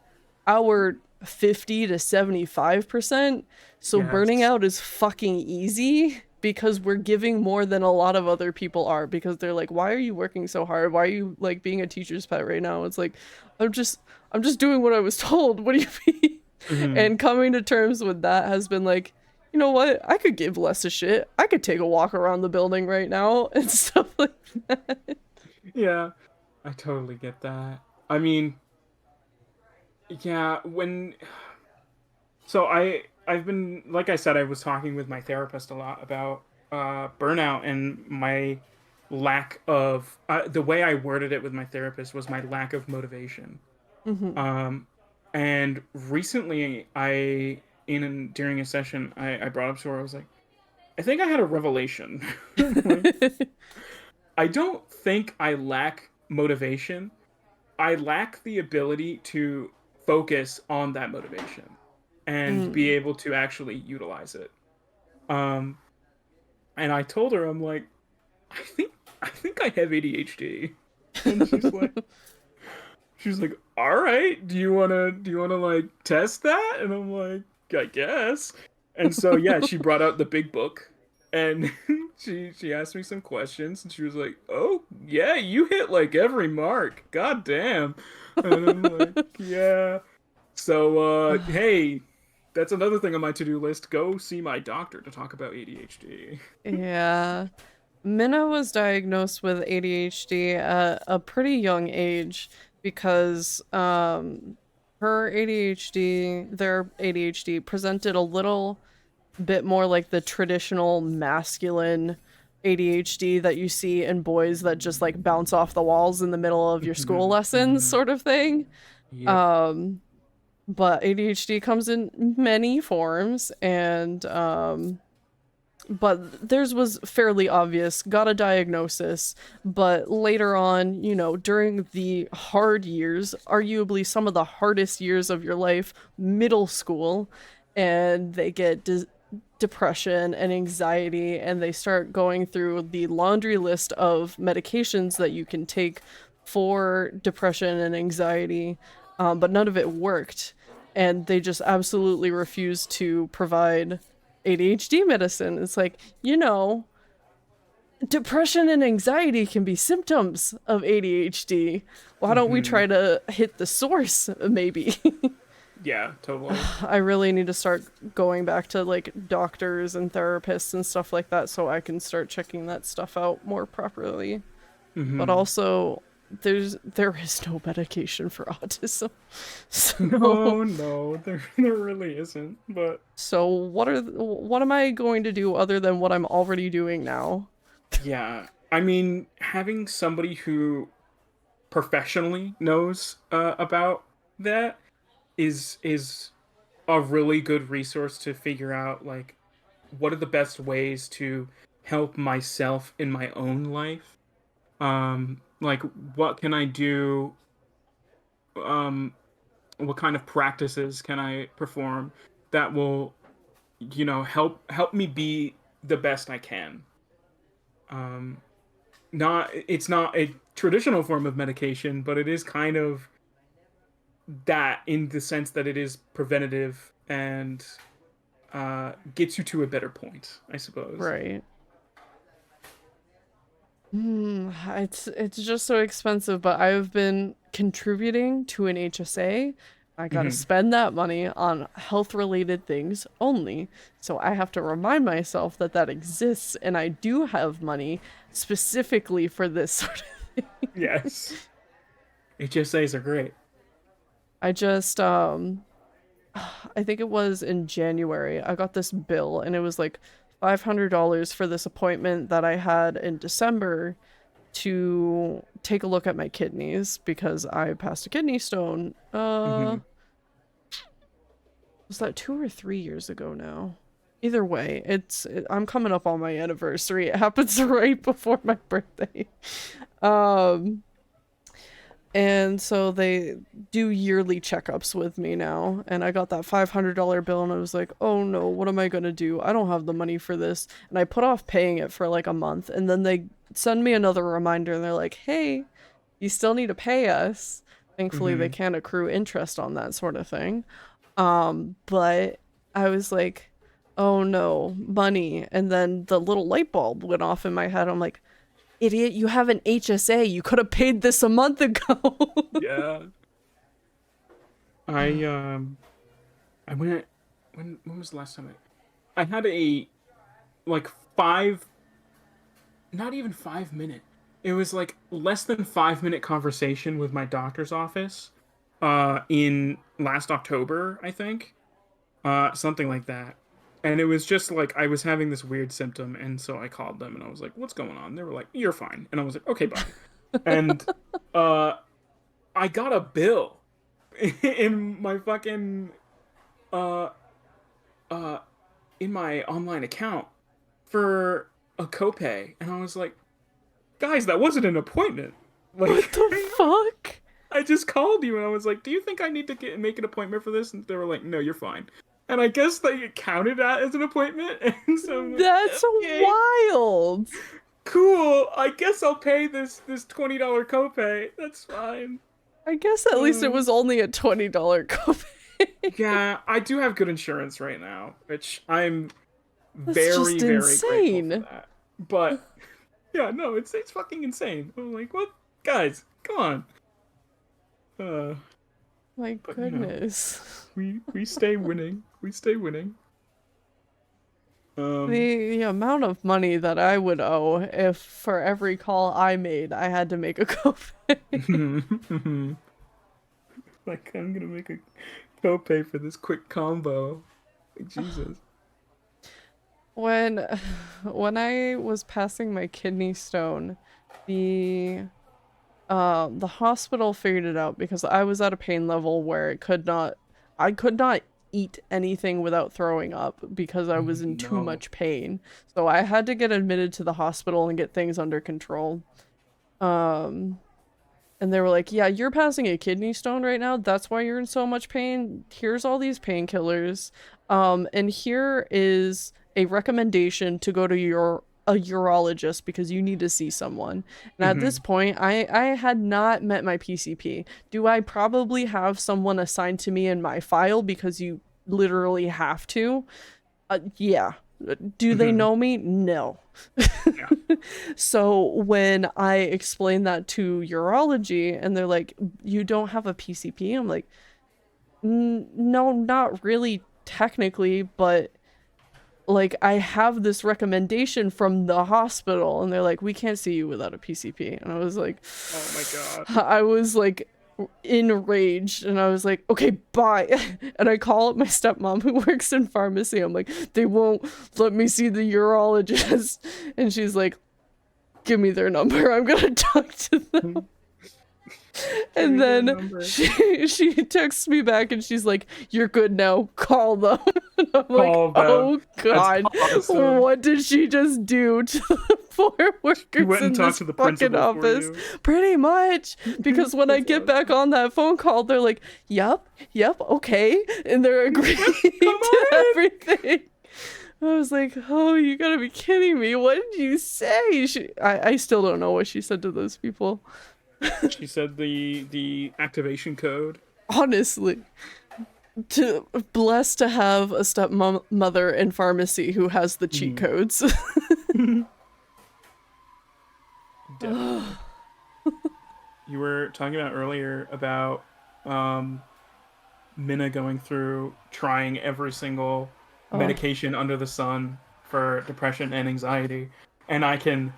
S2: our 50 to 75%. So burning
S1: Yes.
S2: out is fucking easy because we're giving more than a lot of other people are, because they're like, why are you working so hard? Why are you like being a teacher's pet right now? It's like, I'm just doing what I was told. What do you mean?
S1: Mm-hmm.
S2: And coming to terms with that has been like, you know what, I could give less a shit. I could take a walk around the building right now and stuff like that.
S1: Yeah, I totally get that. I mean, yeah, I've been, like I said, I was talking with my therapist a lot about burnout and my lack of the way I worded it with my therapist was my lack of motivation.
S2: Hmm.
S1: Um, and recently, during a session, I brought up to her. I was like, I think I had a revelation. Like, I don't think I lack motivation. I lack the ability to focus on that motivation and be
S2: Mm.
S1: able to actually utilize it. Um, and I told her, I'm like, I think I think I have ADHD. And she's like, all right, do you wanna like test that? And I'm like, I guess. And so yeah, she brought out the big book and she asked me some questions and she was like, oh yeah, you hit like every mark. God damn. And I'm like, yeah. So hey, that's another thing on my to-do list. Go see my doctor to talk about ADHD.
S2: Yeah. Minna was diagnosed with ADHD at a pretty young age because their ADHD presented a little bit more like the traditional masculine ADHD that you see in boys that just like bounce off the walls in the middle of your school
S1: Mhm,
S2: lessons
S1: mhm.
S2: sort of thing.
S1: Yep.
S2: Um but ADHD comes in many forms, and but theirs was fairly obvious, got a diagnosis, but later on, during the hard years, arguably some of the hardest years of your life, middle school, and they get depression and anxiety, and they start going through the laundry list of medications that you can take for depression and anxiety, but none of it worked, and they just absolutely refused to provide ADHD medicine. It's like, depression and anxiety can be symptoms of ADHD. Why don't we try to hit the source, maybe?
S1: Yeah, totally.
S2: I really need to start going back to like doctors and therapists and stuff like that so I can start checking that stuff out more properly. But also there is no medication for autism. So,
S1: No, there really isn't. But
S2: so what am I going to do other than what I'm already doing now?
S1: yeah, I mean, having somebody who professionally knows about that is a really good resource to figure out like what are the best ways to help myself in my own life. Like what can I do? Um, what kind of practices can I perform that will, help me be the best I can. Um, it's not a traditional form of medication, but it is kind of that in the sense that it is preventative and gets you to a better point, I suppose.
S2: Right. It's just so expensive, but I've been contributing to an HSA. I gotta
S1: Hmm.
S2: spend that money on health-related things only. So I have to remind myself that that exists, and I do have money specifically for this sort of thing.
S1: Yes, HSAs are great.
S2: I just, I think it was in January, I got this bill, and it was like $500 for this appointment that I had in December to take a look at my kidneys because I passed a kidney stone.
S1: Hmm.
S2: Was that 2 or 3 years ago now? Either way, I'm coming up on my anniversary. It happens right before my birthday. Um, and so they do yearly checkups with me now. And I got that $500 bill and I was like, oh no, what am I gonna do? I don't have the money for this. And I put off paying it for like a month. And then they send me another reminder and they're like, hey, you still need to pay us. Thankfully, they
S1: Hmm.
S2: can't accrue interest on that sort of thing. But I was like, oh no, money. And then the little light bulb went off in my head. I'm like, idiot, you have an HSA. You could have paid this a month ago.
S1: Yeah. I went when was the last time I had a like 5, not even 5 minute. It was like less than 5 minute conversation with my doctor's office in last October, I think. Something like that. And it was just like I was having this weird symptom, and so I called them and I was like, "What's going on?" They were like, "You're fine." And I was like, "Okay, bye." And uh I got a bill in my fucking uh uh in my online account for a copay, and I was like, "Guys, that wasn't an appointment."
S2: What
S1: Like
S2: the fuck?
S1: I just called you and I was like, "Do you think I need to make an appointment for this?" And they were like, "No, you're fine." And I guess they counted that as an appointment, and so I'm like,
S2: That's
S1: "Okay,
S2: wild.
S1: cool. I guess I'll pay this $20 copay. That's fine."
S2: I guess at least it
S1: Um,
S2: was only a $20 copay.
S1: yeah, I do have good insurance right now, which I'm
S2: That's
S1: very,
S2: just
S1: very grateful for
S2: insane.
S1: that. But yeah, no, it's fucking insane. I'm like, what, guys? Come on. Uh,
S2: My
S1: but
S2: goodness.
S1: we stay winning. We stay winning. Um,
S2: The amount of money that I would owe if for every call I made, I had to make a copay.
S1: like I'm gonna make a copay for this quick combo. Like, Jesus.
S2: When when I was passing my kidney stone, the the hospital figured it out because I was at a pain level where I could not eat anything without throwing up because I was in too
S1: No.
S2: much pain. So I had to get admitted to the hospital and get things under control. Um, and they were like, "Yeah, you're passing a kidney stone right now. That's why you're in so much pain. Here's all these painkillers. And here is a recommendation to go to a urologist because you need to see someone." And at this
S1: Hmm.
S2: point, I had not met my PCP. Do I probably have someone assigned to me in my file because you literally have to? Yeah. Do they know me? No.
S1: Yeah.
S2: So when I explain that to urology and they're like, you don't have a PCP? I'm like, no, not really technically, but like I have this recommendation from the hospital and they're like, we can't see you without a PCP. And I was like,
S1: Oh my god.
S2: I was like enraged and I was like, okay, bye. And I call up my stepmom who works in pharmacy. I'm like, they won't let me see the urologist. And she's like, give me their number. I'm gonna talk to them. And then she texts me back and she's like, you're good now, call them. And I'm like, oh god,
S1: awesome.
S2: what did she just do to the poor workers in this fucking office? Pretty much, because when I get back on that phone call, they're like, yep, okay, and they're agreeing to everything. I was like, oh, you gotta be kidding me. What did you say? I still don't know what she said to those people.
S1: She said the activation code.
S2: Honestly, blessed to have a stepmother in pharmacy who has the cheat codes.
S1: You were talking about earlier about Minna going through trying every single medication under the sun for depression and anxiety, and I can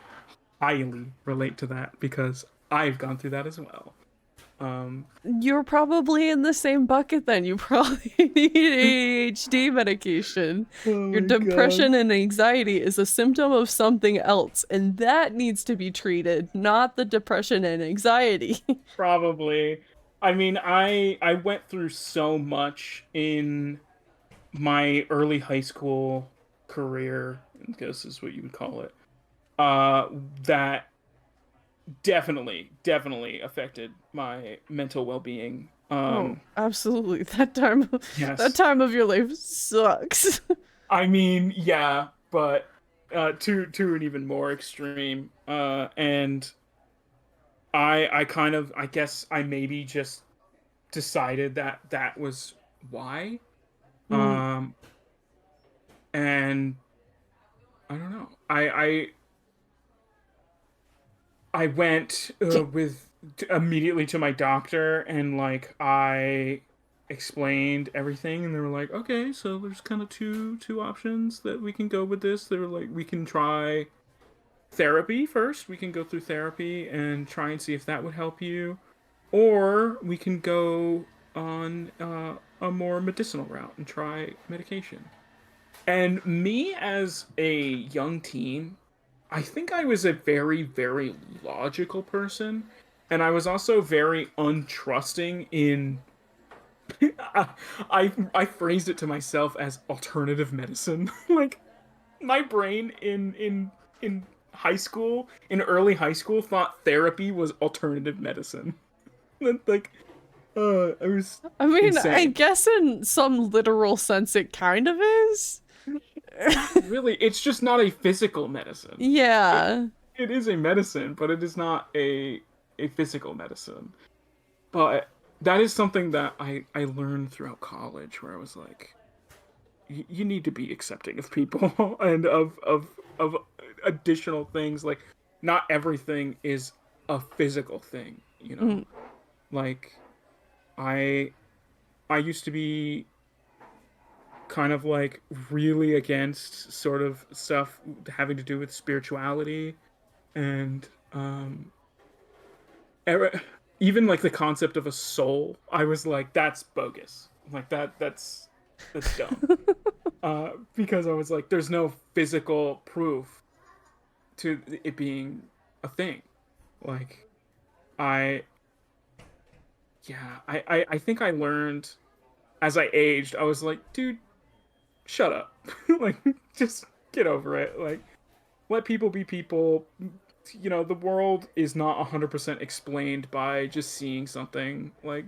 S1: highly relate to that because I've gone through that as well.
S2: You're probably in the same bucket then. You probably need ADHD medication. Your depression and anxiety is a symptom of something else, and that needs to be treated, not the depression and anxiety.
S1: Probably. I mean, I went through so much in my early high school career, I guess is what you would call it, that definitely affected my mental well-being.
S2: Oh, absolutely. That time of your life sucks.
S1: I mean, yeah, but to an even more extreme. And I kind of, I guess I maybe just decided that was why. And I don't know. I went immediately to my doctor and like I explained everything and they were like, okay, so there's kind of two options that we can go with this. They were like, we can try therapy first. We can go through therapy and try and see if that would help you, or we can go on a more medicinal route and try medication. And me as a young teen, I think I was a very, very logical person, and I was also very untrusting in. I phrased it to myself as alternative medicine. Like, my brain in high school, in early high school, thought therapy was alternative medicine. Like, I was.
S2: I mean,
S1: insane.
S2: I guess in some literal sense, it kind of is.
S1: Really, it's just not a physical medicine.
S2: Yeah.
S1: It is a medicine, but it is not a physical medicine. But that is something that I learned throughout college, where I was like, you need to be accepting of people and of additional things. Like, not everything is a physical thing, you know. Like, I used to be kind of like really against sort of stuff having to do with spirituality and even like the concept of a soul. I was like, that's bogus. Like that's dumb. Because I was like, there's no physical proof to it being a thing. Like, I think I learned as I aged. I was like, dude, shut up. Like, just get over it. Like, let people be people. You know, the world is not 100% explained by just seeing something. Like,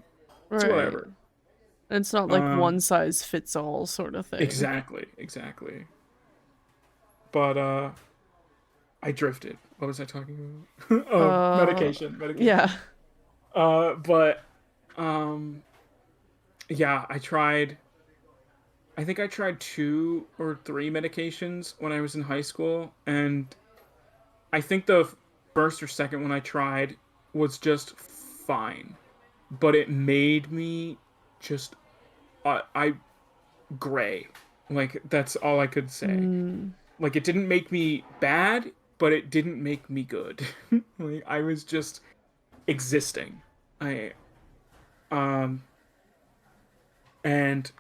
S1: it's whatever.
S2: It's not like one size fits all sort of thing.
S1: Exactly. But I drifted. What was I talking about? Medication.
S2: Yeah.
S1: But yeah, I tried I think I tried 2 or 3 medications when I was in high school, and I think the first or second one I tried was just fine, but it made me just I gray. Like that's all I could say.
S2: Mm,
S1: Like it didn't make me bad, but it didn't make me good. Like I was just existing. I um and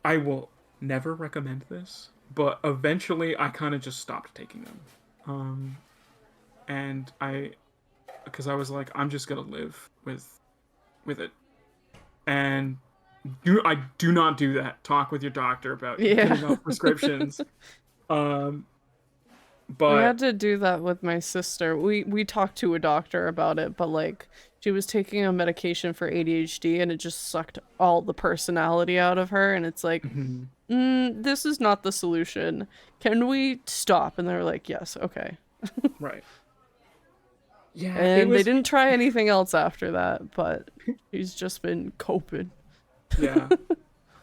S1: I will never recommend this, but eventually I kind of just stopped taking them. Um and I because I was like I'm just going to live with it. And I do not do that. Talk with your doctor about
S2: yeah.
S1: getting off prescriptions. Um
S2: We
S1: but
S2: had to do that with my sister. We talked to a doctor about it, but like she was taking a medication for ADHD and it just sucked all the personality out of her, and it's like,
S1: mhm,
S2: this is not the solution. Can we stop? And they were like, yes, okay.
S1: right. Yeah, it
S2: And they
S1: was
S2: didn't try anything else after that, but she's just been coping.
S1: yeah.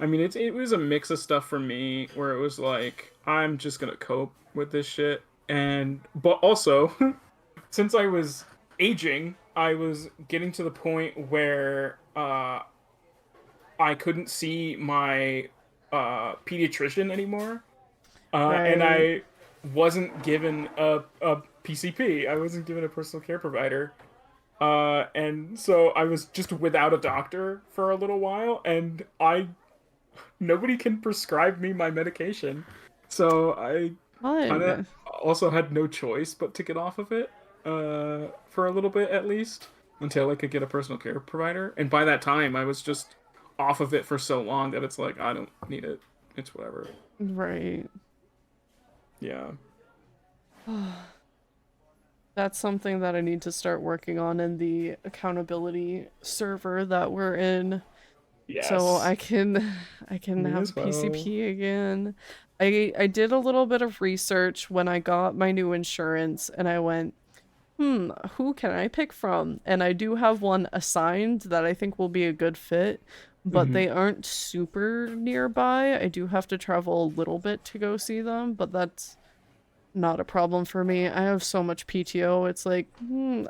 S1: I mean, it was a mix of stuff for me where it was like I'm just gonna cope with this shit, and but also since I was aging, I was getting to the point where I couldn't see my pediatrician anymore, and
S2: Right.
S1: I wasn't given a PCP. I wasn't given a personal care provider, and so I was just without a doctor for a little while, and I nobody can prescribe me my medication. So I kind of
S2: Fun.
S1: also had no choice but to get off of it for a little bit at least until I could get a personal care provider. And by that time, I was just off of it for so long that it's like I don't need it. It's whatever.
S2: Right.
S1: Yeah.
S2: That's something that I need to start working on in the accountability server that we're in. So
S1: Yes.
S2: I can
S1: Me
S2: have a
S1: as well.
S2: PCP again. I did a little bit of research when I got my new insurance, and I went, who can I pick from? And I do have one assigned that I think will be a good fit, but
S1: Hmm.
S2: they aren't super nearby. I do have to travel a little bit to go see them, but that's not a problem for me. I have so much PTO. It's like,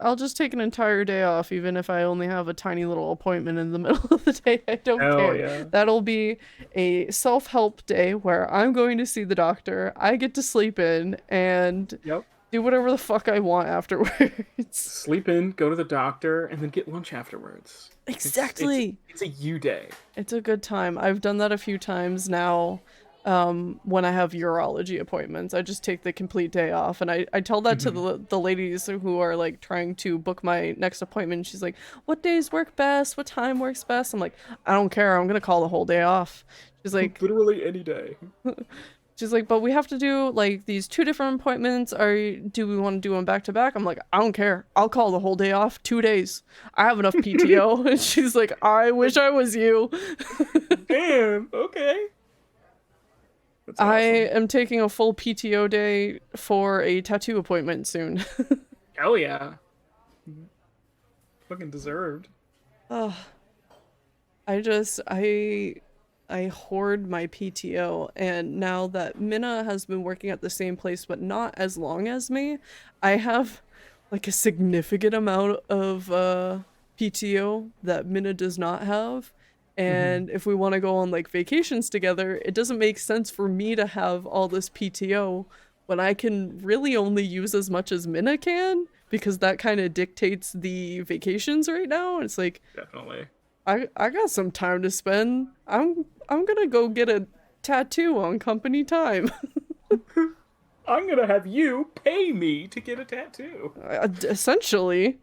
S2: I'll just take an entire day off, even if I only have a tiny little appointment in the middle of the day. I don't
S1: Hell
S2: care.
S1: yeah.
S2: That'll be a self-help day where I'm going to see the doctor. I get to sleep in and
S1: Yep.
S2: do whatever the fuck I want afterwards.
S1: Sleep in, go to the doctor, and then get lunch afterwards.
S2: Exactly.
S1: It's a you day.
S2: It's a good time. I've done that a few times now. When I have urology appointments, I just take the complete day off, and I tell that to
S1: Hmm.
S2: the ladies who are like trying to book my next appointment. She's like, "What days work best? What time works best?" I'm like, "I don't care. I'm gonna call the whole day off." She's like,
S1: Literally any day.
S2: she's like, "But we have to do like these two different appointments. Do we want to do them back to back?" I'm like, "I don't care. I'll call the whole day off. 2 days. I have enough PTO." And she's like, "I wish I was you."
S1: Damn. Okay. That's
S2: I
S1: awesome.
S2: am taking a full PTO day for a tattoo appointment soon.
S1: Hell yeah. Fucking deserved.
S2: Ugh. I just I hoard my PTO, and now that Minna has been working at the same place but not as long as me, I have like a significant amount of PTO that Minna does not have.
S1: Hmm.
S2: And if we want to go on like vacations together, it doesn't make sense for me to have all this PTO when I can really only use as much as Minna can, because that kind of dictates the vacations right now. It's like
S1: Definitely.
S2: I got some time to spend. I'm gonna go get a tattoo on company time.
S1: I'm gonna have you pay me to get a tattoo.
S2: Essentially,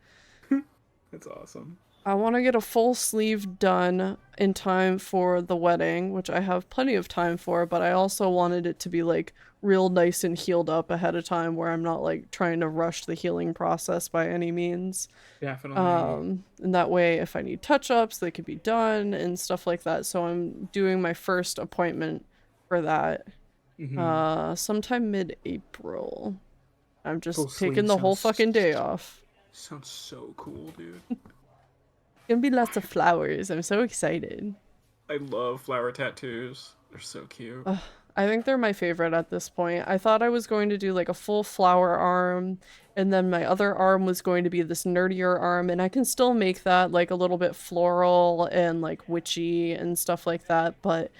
S1: That's awesome.
S2: I want to get a full sleeve done in time for the wedding, which I have plenty of time for, but I also wanted it to be like real nice and healed up ahead of time where I'm not like trying to rush the healing process by any means.
S1: Definitely.
S2: And that way if I need touch-ups, they could be done and stuff like that. So I'm doing my first appointment for that
S1: Hmm.
S2: sometime mid-April. I'm
S1: Full
S2: just taking
S1: sleeve
S2: the whole fucking day off.
S1: sounds so cool, dude.
S2: Gonna be lots of flowers. I'm so excited.
S1: I love flower tattoos. They're so cute.
S2: Ugh, I think they're my favorite at this point. I thought I was going to do like a full flower arm, and then my other arm was going to be this nerdier arm, and I can still make that like a little bit floral and like witchy and stuff like that, but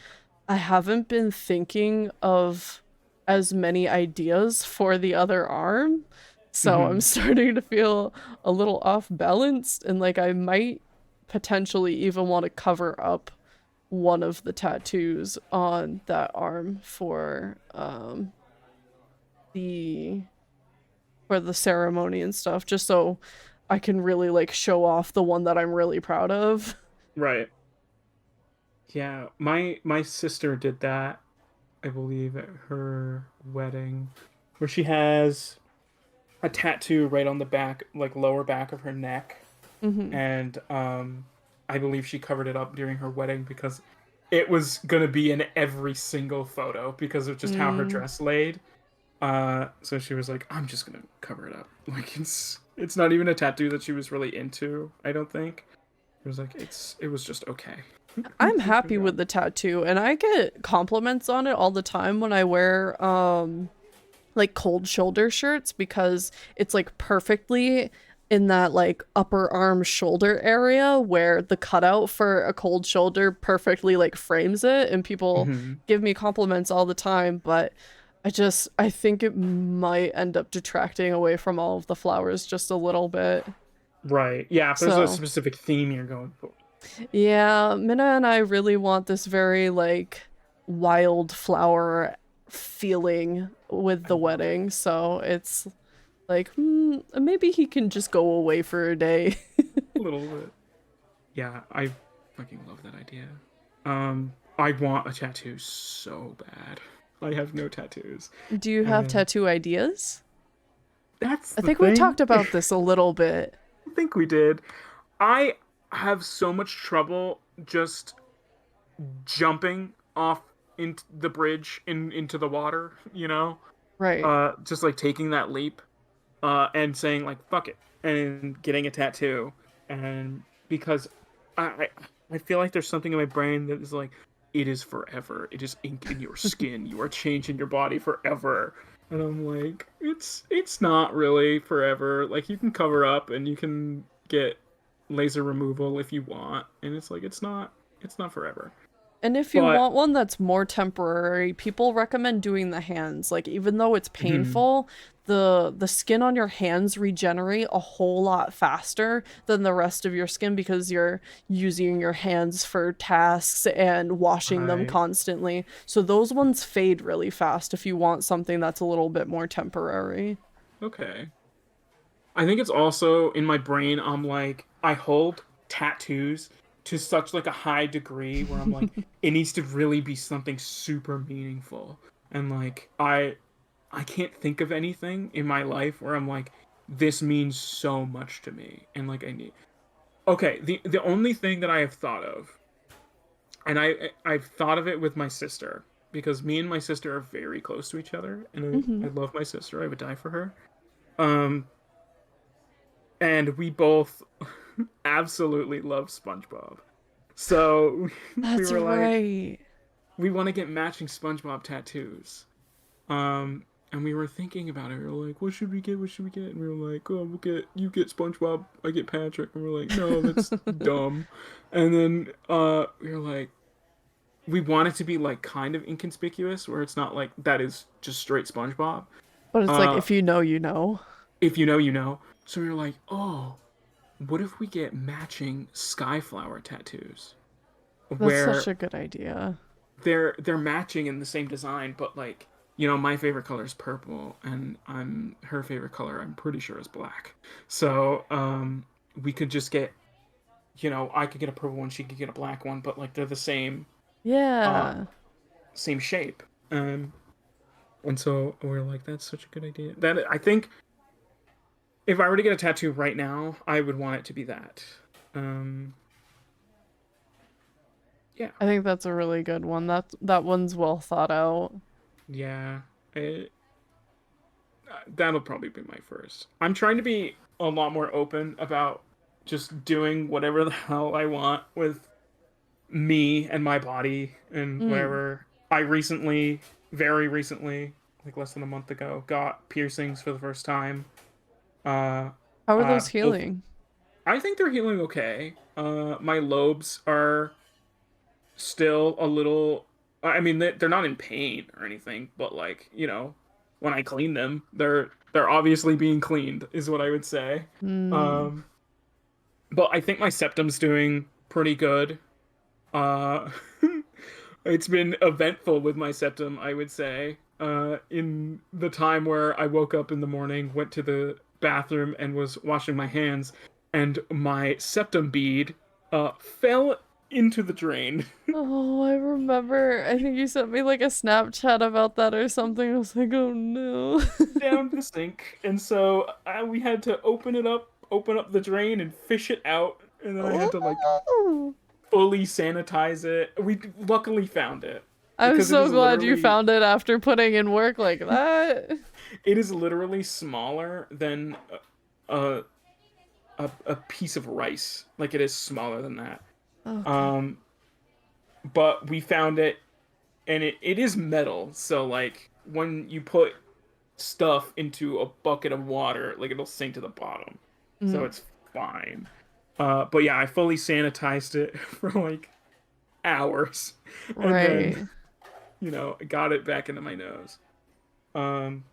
S2: I haven't been thinking of as many ideas for the other arm. So I'm
S1: Hmm.
S2: starting to feel a little off balanced, and like I might potentially even want to cover up one of the tattoos on that arm the for the ceremony and stuff, just so I can really like show off the one that I'm really proud of.
S1: Right. Yeah, my sister did that, I believe, at her wedding, where she has a tattoo right on the back, like lower back of her neck,
S2: Hmm.
S1: and I believe she covered it up during her wedding because it was gonna be in every single photo because of just how her
S2: Mm.
S1: dress laid. So she was like, I'm just gonna cover it up. Like it's not even a tattoo that she was really into, I don't think. It was like it was just okay.
S2: I'm
S1: Just
S2: happy
S1: move
S2: with
S1: on.
S2: the tattoo, and I get compliments on it all the time when I wear like cold shoulder shirts, because it's like perfectly in that like upper arm shoulder area where the cutout for a cold shoulder perfectly like frames it, and people
S1: Mhm.
S2: give me compliments all the time, but I think it might end up detracting away from all of the flowers just a little bit.
S1: Right. Yeah, if there's a
S2: So
S1: specific theme you're going for.
S2: yeah, Minna and I really want this very like wildflower feeling with
S1: I
S2: the
S1: love
S2: wedding, so it's like, maybe he can just go away for a day.
S1: a little bit. Yeah, I fucking love that idea. I want a tattoo so bad. I have no tattoos.
S2: Do you have
S1: And
S2: tattoo ideas?
S1: that's
S2: I
S1: the
S2: think we
S1: thing.
S2: talked about this a little bit.
S1: I think we did. I have so much trouble just jumping off into the bridge into the water, you know?
S2: Right.
S1: Just like taking that leap and saying like fuck it and getting a tattoo. And because I I feel like there's something in my brain that is like it is forever. It is ink in your skin. You are changing your body forever. And I'm like, it's not really forever. Like you can cover up and you can get laser removal if you want. And it's like it's not forever.
S2: And if you
S1: But
S2: want one that's more temporary, people recommend doing the hands. Like even though it's
S1: mhm,
S2: painful, the skin on your hands regenerate a whole lot faster than the rest of your skin, because you're using your hands for tasks and washing them
S1: right.
S2: constantly. So those ones fade really fast if you want something that's a little bit more temporary.
S1: Okay. I think it's also in my brain. I'm like, I hold tattoos to such like a high degree where I'm like, it needs to really be something super meaningful. And like, I can't think of anything in my life where I'm like, this means so much to me. And like, I need. Okay, the only thing that I have thought of, and I've thought of it with my sister because me and my sister are very close to each other, and
S2: Hmm.
S1: I love my sister. I would die for her. Um, and we both absolutely love SpongeBob. So we
S2: That's
S1: were like,
S2: right.
S1: we want to get matching SpongeBob tattoos. And we were thinking about it. We were like, what should we get? What should we get? And we were like, oh, you get SpongeBob, I get Patrick. And we're like, no, that's dumb. And then we were like, we want it to be like kind of inconspicuous, where it's not like that is just straight SpongeBob.
S2: But it's like
S1: Uh,
S2: if you know, you know.
S1: if you know, you know. So we were like, oh, what if we get matching Skyflower tattoos,
S2: That's such
S1: where
S2: a good idea.
S1: they're matching in the same design, but like my favorite color is purple, and her favorite color I'm pretty sure is black. So we could just get I could get a purple one, she could get a black one, but like they're the uh
S2: Yeah.
S1: same shape. And so we're like, that's such a good idea. That I think if I were to get a tattoo right now, I would want it to be that. Um, yeah,
S2: I think that's a really good one. That one's well thought out.
S1: yeah. That'll probably be my first. I'm trying to be a lot more open about just doing whatever the hell I want with me and my body and
S2: Mm.
S1: whatever. I recently, very recently, like less than a month ago, got piercings for the first time. Uh,
S2: How are those
S1: both.
S2: healing?
S1: I think they're healing okay. My lobes are still a little. I mean, they're not in pain or anything, but like when I clean them, they're obviously being cleaned, is what I would say.
S2: Hmm.
S1: Um, but I think my septum's doing pretty good. Uh, it's been eventful with my septum, I would say. In the time where I woke up in the morning, went to the bathroom, and was washing my hands, and my septum bead fell into the drain
S2: Oh, I remember. I think you sent me like a Snapchat about that or something. I was like, oh no.
S1: down the sink, and so we had to open up the drain, and fish it out, and then I had to like
S2: Oh,
S1: fully sanitize it. We luckily found it
S2: I'm
S1: because it
S2: so
S1: is
S2: glad you
S1: literally
S2: found it after putting in work like that.
S1: smaller than a a piece of rice. Like it is smaller than that.
S2: Okay.
S1: Um, but we found it, and it is metal. So like when you put stuff into a bucket of water, like it'll sink to the bottom. So
S2: Mm,
S1: it's fine. But yeah, I fully sanitized it for like hours, and then
S2: right.
S1: got it back into my nose. Um,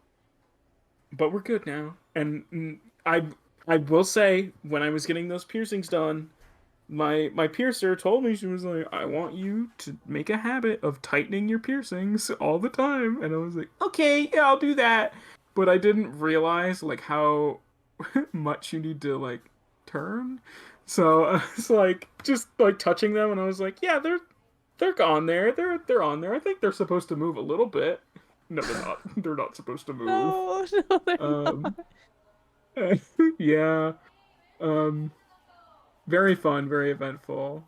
S1: but we're good now. And I will say, when I was getting those piercings done, my piercer told me, she was like, I want you to make a habit of tightening your piercings all the time. And I was like, okay, yeah, I'll do that. But I didn't realize like how much you need to like turn. So I was like just like touching them, and I was like, yeah, they're on there. They're on there. I think they're supposed to move a little bit. No, they're not. They're not supposed to move.
S2: No, no, they're
S1: Um,
S2: not.
S1: yeah. Um, very fun, very eventful.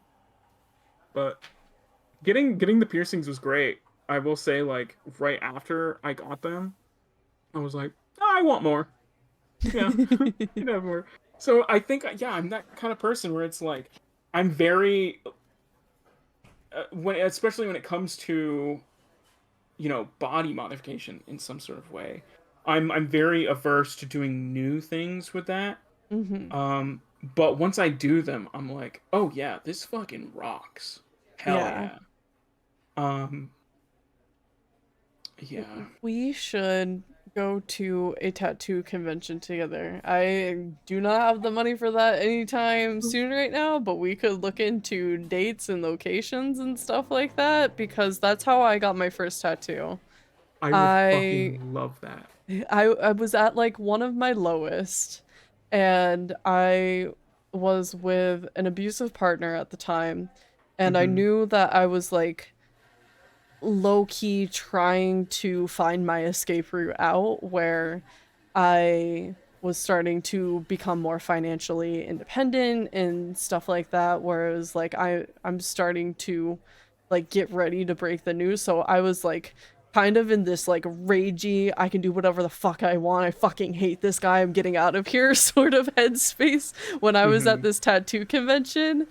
S1: But getting the piercings was great. I will say, like right after I got them, I was like, oh, I want more. Yeah, you know more. So I think, yeah, I'm that kind of person where it's like I'm very when especially when it comes to body modification in some sort of way. I'm very averse to doing new things with that.
S2: Hmm.
S1: But once I do them, I'm like, oh yeah, this fucking rocks. Hell
S2: Yeah.
S1: yeah. Um, yeah.
S2: We should go to a tattoo convention together. I do not have the money for that anytime soon right now, but we could look into dates and locations and stuff like that because that's how I got my first tattoo.
S1: I would
S2: I
S1: fucking love that.
S2: I was at like one of my lowest and I was with an abusive partner at the time and I
S1: Mm-hmm.
S2: knew that I was like low key trying to find my escape route out where I was starting to become more financially independent and stuff like that whereas like I'm starting to like get ready to break the news so I was like kind of in this like ragey I can do whatever the fuck I want I fucking hate this guy I'm getting out of here sort of headspace when I was at
S1: Mm-hmm.
S2: this tattoo convention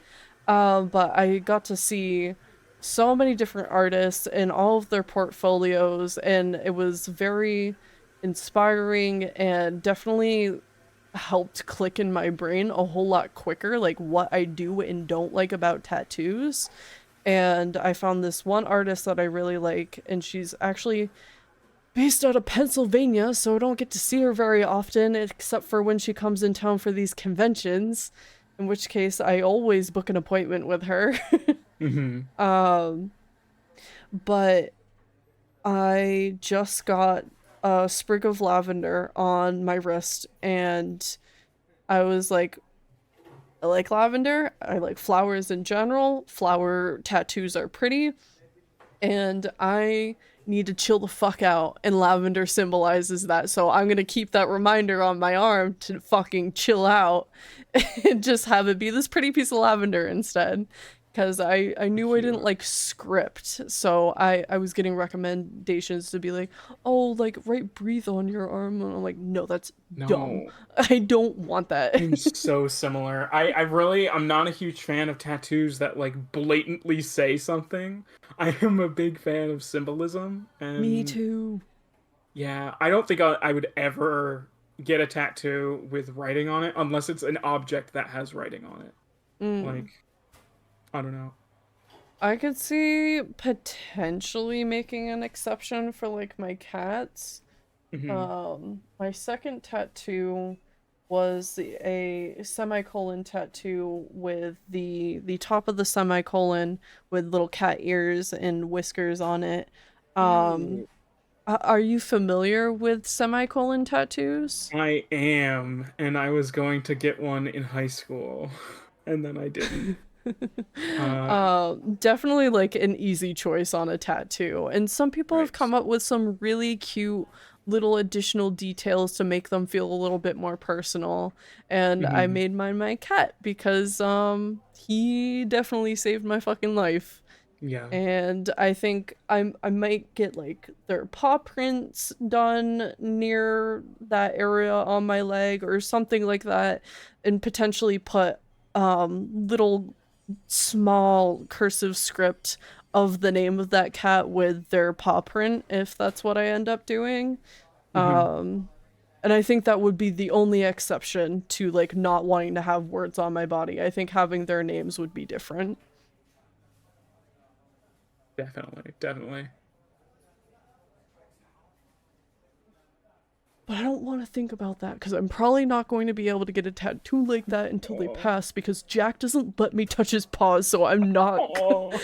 S2: but I got to see so many different artists and all of their portfolios, and it was very inspiring and definitely helped click in my brain a whole lot quicker, like what I do and don't like about tattoos. And I found this one artist that I really like, and she's actually based out of Pennsylvania, so I don't get to see her very often, except for when she comes in town for these conventions, in which case I always book an appointment with her.
S1: Mm-hmm.
S2: um, but I just got a sprig of lavender on my wrist, and I was like, I like lavender. I like flowers in general. Flower tattoos are pretty, and I need to chill the fuck out, and lavender symbolizes that. So I'm gonna keep that reminder on my arm to fucking chill out and just have it be this pretty piece of lavender instead. because I knew I didn't
S1: Cute.
S2: like script, so I was getting recommendations to be like, oh, like write breathe on your arm, and I'm like, no, that's dumb.
S1: No.
S2: I don't want that.
S1: I'm so similar. I'm not a huge fan of tattoos that like blatantly say something. I am a big fan of symbolism,
S2: Me
S1: and
S2: too.
S1: yeah, I don't think I would ever get a tattoo with writing on it unless it's an object that has writing on it.
S2: Mm.
S1: Like, I don't know.
S2: I could see potentially making an exception for like my cats.
S1: Hmm.
S2: My second tattoo was a semicolon tattoo with the top of the semicolon with little cat ears and whiskers on it. Um,
S1: Ooh,
S2: are you familiar with semicolon tattoos?
S1: I am, and I was going to get one in high school, and then I didn't. Uh,
S2: Definitely like an easy choice on a tattoo. And some people have
S1: right.
S2: come up with some really cute little additional details to make them feel a little bit more personal. And I
S1: Hmm.
S2: made mine my cat because he definitely saved my fucking life.
S1: Yeah.
S2: And I think I might get like their paw prints done near that area on my leg or something like that, and potentially put little small cursive script of the name of that cat with their paw print if that's what I end up doing.
S1: Hmm.
S2: Um and I think that would be the only exception to like not wanting to have words on my body. I think having their names would be different.
S1: Definitely, definitely.
S2: But I don't want to think about that because I'm probably not going to be able to get a tattoo like that until they
S1: Oh,
S2: pass because Jack doesn't let me touch his paws, so I'm not.
S1: oh.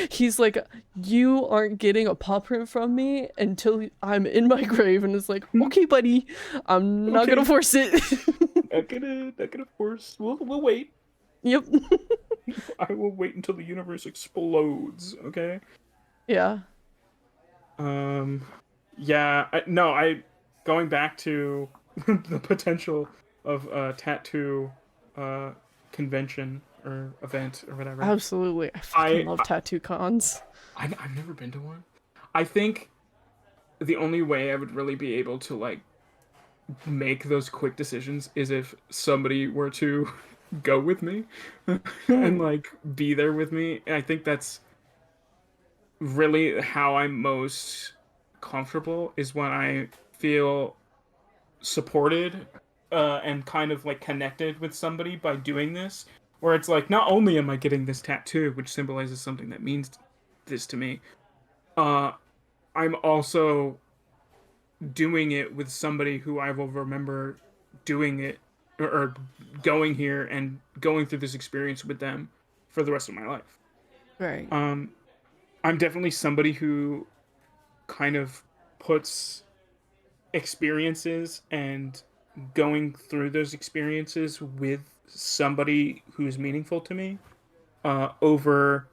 S2: He's like, you aren't getting a paw print from me until I'm in my grave, and it's like, okay, buddy, I'm not gonna
S1: Okay,
S2: force it.
S1: not gonna force. We'll wait.
S2: Yep.
S1: I will wait until the universe explodes. Okay.
S2: Yeah.
S1: Um. Yeah. No. Going back to the potential of a tattoo, uh, convention or event or whatever.
S2: Absolutely. I fucking
S1: I,
S2: love tattoo cons.
S1: I've never been to one. I think the only way I would really be able to like make those quick decisions is if somebody were to go with me and
S2: Mm.
S1: like be there with me. And I think that's really how I'm most comfortable is when I feel supported and kind of like connected with somebody by doing this. Where it's like not only am I getting this tattoo, which symbolizes something that means this to me, uh, I'm also doing it with somebody who I will remember doing it or going here and going through this experience with them for the rest of my life.
S2: Right.
S1: Um, I'm definitely somebody who kind of puts experiences and going through those experiences with somebody who's meaningful to me over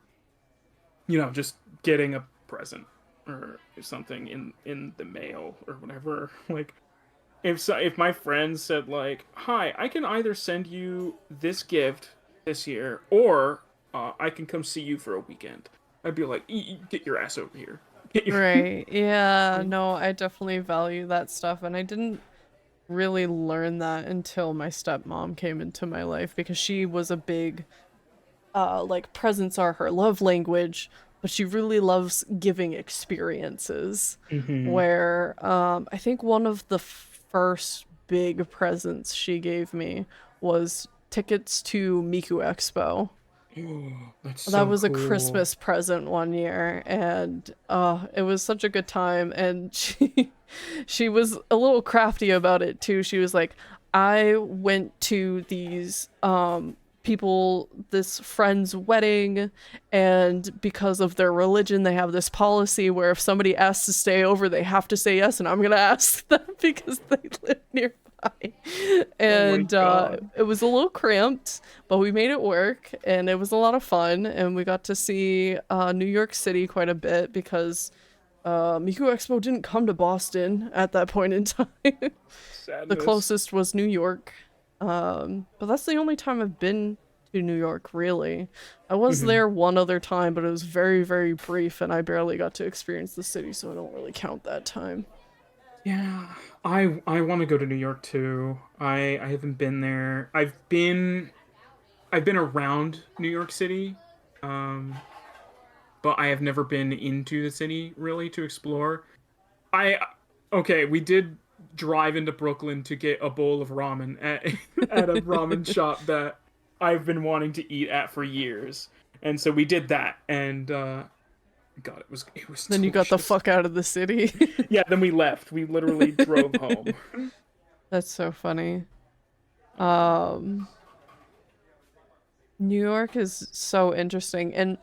S1: just getting a present or something in the mail or whatever. Like if my friends said like, "Hi, I can either send you this gift this year, or I can come see you for a weekend," I'd be like, Get your ass over here. Get your."
S2: Right. Yeah. No, I definitely value that stuff, and I didn't really learn that until my stepmom came into my life because she was a big like presents are her love language, but she really loves giving experiences.
S1: Hmm.
S2: Where I think one of the first big presents she gave me was tickets to Miku Expo.
S1: Oh, that's
S2: That
S1: so
S2: was a
S1: cool.
S2: Christmas present one year, and it was such a good time. And she was a little crafty about it too. She was like, I went to these people, this friend's wedding, and because of their religion they have this policy where if somebody asks to stay over they have to say yes, and I'm gonna ask them because they live nearby.
S1: Oh my
S2: And
S1: god.
S2: it was a little cramped, but we made it work, and it was a lot of fun, and we got to see New York City quite a bit because Miku Expo didn't come to Boston at that point in time. The
S1: Sadness.
S2: closest was New York. But that's the only time I've been to New York, really. I was
S1: Hmm.
S2: there one other time, but it was very, very brief, and I barely got to experience the city, so I don't really count that time.
S1: Yeah, I want to go to New York too. I haven't been there. I've been around New York City, um, but I have never been into the city really to explore. I Okay, we did drive into Brooklyn to get a bowl of ramen at at a ramen shop that I've been wanting to eat at for years. And so we did that, and God, it was
S2: Then you got the
S1: delicious.
S2: fuck out of the city.
S1: Yeah, then we left. We literally drove home.
S2: That's so funny.
S1: Um,
S2: Um, New York is so interesting, and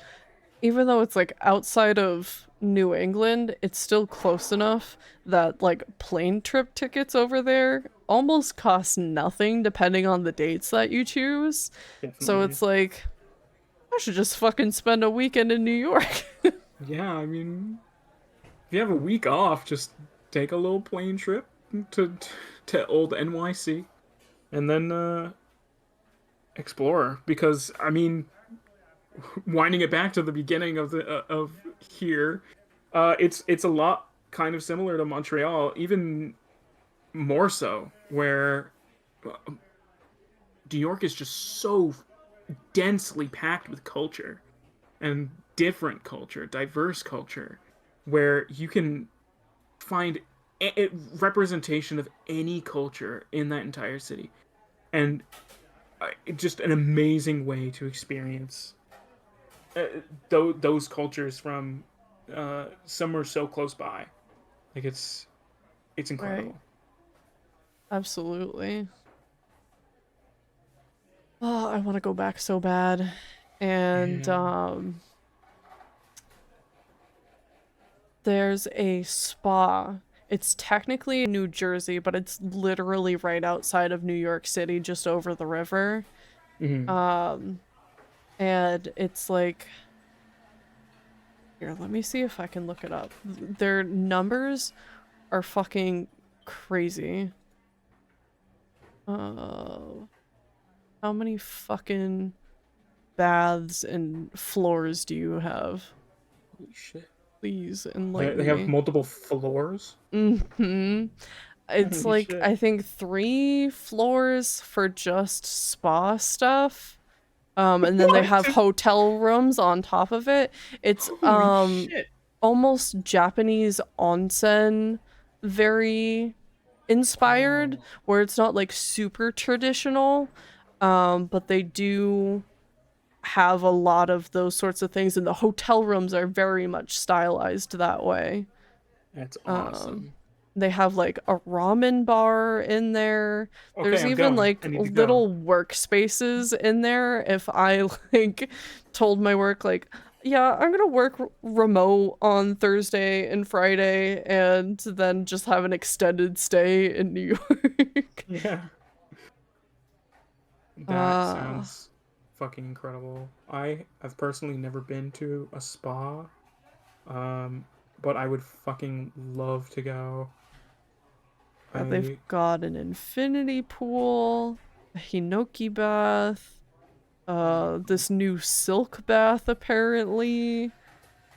S2: even though it's like outside of New England, it's still close enough that like plane trip tickets over there almost cost nothing depending on the dates that you choose. So
S1: Definitely.
S2: it's like, I should just fucking spend a weekend in New York.
S1: Yeah, I mean, if you have a week off, just take a little plane trip to to old NYC and then explore. Because I mean, winding it back to the beginning of the of here, it's a lot kind of similar to Montreal, even more so, where New York is just so densely packed with culture and different culture, diverse culture, where you can find representation of any culture in that entire city, and just an amazing way to experience those cultures from somewhere so close by. Like it's
S2: Right.
S1: incredible.
S2: Absolutely. Oh, I want to go back so bad. And
S1: Yeah.
S2: there's a spa. It's technically in New Jersey, but it's literally right outside of New York City, just over the river.
S1: Hmm.
S2: Um, and it's like, here, let me see if I can look it up. Their numbers are fucking crazy. Uh, how many fucking baths and floors do you have?
S1: Holy shit!
S2: Please
S1: They
S2: enlighten
S1: have
S2: me.
S1: multiple floors.
S2: Hmm. It's
S1: Holy
S2: like,
S1: shit!
S2: I think 3 floors for just spa stuff. And then they
S1: What?
S2: have hotel rooms on top of it. It's
S1: Holy shit!
S2: almost Japanese onsen, very inspired,
S1: Oh,
S2: where it's not like super traditional. But they do have a lot of those sorts of things, and the hotel rooms are very much stylized that way.
S1: that's
S2: Um,
S1: awesome.
S2: they have like a ramen bar in there.
S1: Okay,
S2: There's
S1: I'm
S2: even
S1: going. I
S2: like
S1: need to go.
S2: little workspaces in there. If I like told my work like, yeah, I'm gonna work remote on Thursday and Friday and then just have an extended stay in New York.
S1: Yeah. That
S2: uh
S1: sounds fucking incredible. I have personally never been to a spa, um, but I would fucking love to go.
S2: yeah, they've
S1: I
S2: got an infinity pool, a Hinoki bath, this new silk bath apparently,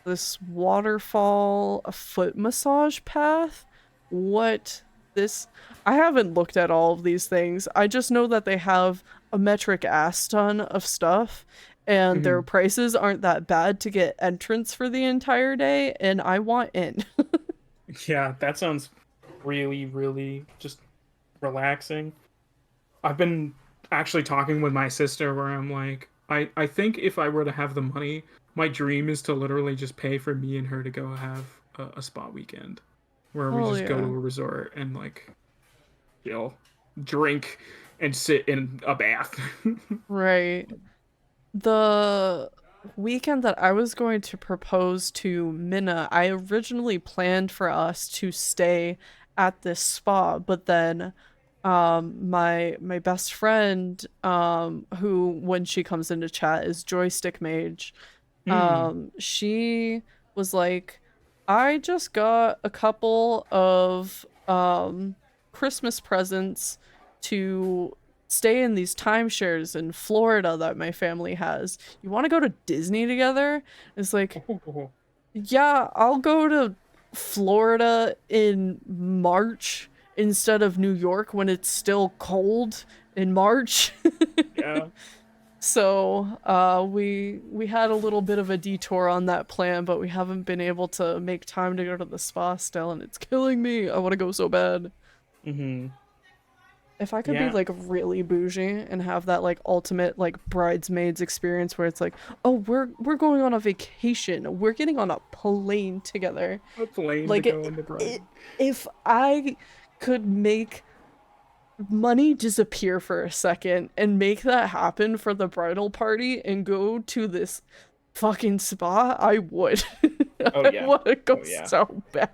S2: this waterfall, a foot massage path. What this I haven't looked at all of these things. I just know that they have a metric ass ton of stuff and their
S1: Mhm.
S2: prices aren't that bad to get entrance for the entire day and I want in.
S1: Yeah, that sounds really, really just relaxing. I've been actually talking with my sister where I'm like, I think if I were to have the money, my dream is to literally just pay for me and her to go have a spa weekend where we
S2: Oh
S1: just go to
S2: yeah.
S1: a resort and like chill, drink, and sit in a bath.
S2: Right. The weekend that I was going to propose to Minna, I originally planned for us to stay at this spa, but then my best friend who when she comes into chat is Joystick Mage,
S1: Hmm.
S2: she was like, I just got a couple of Christmas presents to stay in these timeshares in Florida that my family has. You want to go to Disney together?" It's like, yeah, I'll go to Florida in March instead of New York when it's still cold in March.
S1: Yeah.
S2: So, we had a little bit of a detour on that plan, but we haven't been able to make time to go to the spa still, and it's killing me. I want to go so bad.
S1: Mm-hmm.
S2: If I could be
S1: Yeah.
S2: like really bougie and have that like ultimate like bridesmaids experience where it's like, "Oh, we're going on a vacation. We're getting on a plane together."
S1: A plane to
S2: Like
S1: go on the bride.
S2: if I could make money disappear for a second and make that happen for the bridal party and go to this fucking spa, I would.
S1: Oh
S2: I
S1: yeah.
S2: want to go
S1: Oh yeah.
S2: so bad.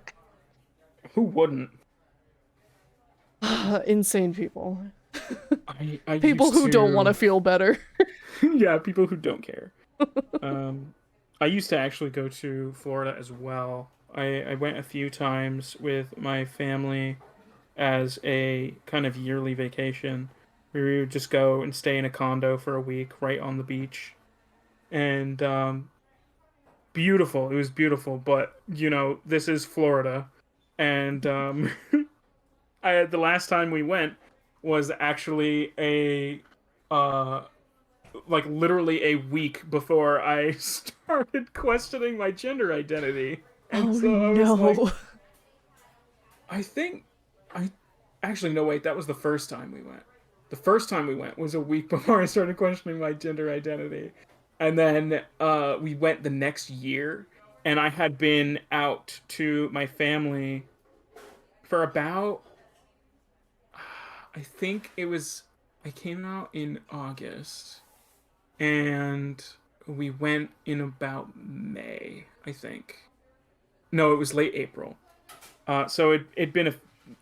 S1: Who wouldn't?
S2: Insane people.
S1: I
S2: People
S1: used
S2: who don't want to
S1: to.
S2: feel better.
S1: Yeah, people who don't care. I used to actually go to Florida as well. I went a few times with my family as a kind of yearly vacation. We would just go and stay in a condo for a week right on the beach. And beautiful. It was beautiful, but this is Florida. And the last time we went was actually a uh like literally a week before I started questioning my gender identity. And
S2: Oh
S1: so I was like,
S2: no.
S1: I think I actually no wait, that was the first time we went. The first time we went was a week before I started questioning my gender identity. And then we went the next year, and I had been out to my family for about I think it was I came out in August and we went in about May, I think. No, it was late April. So it'd been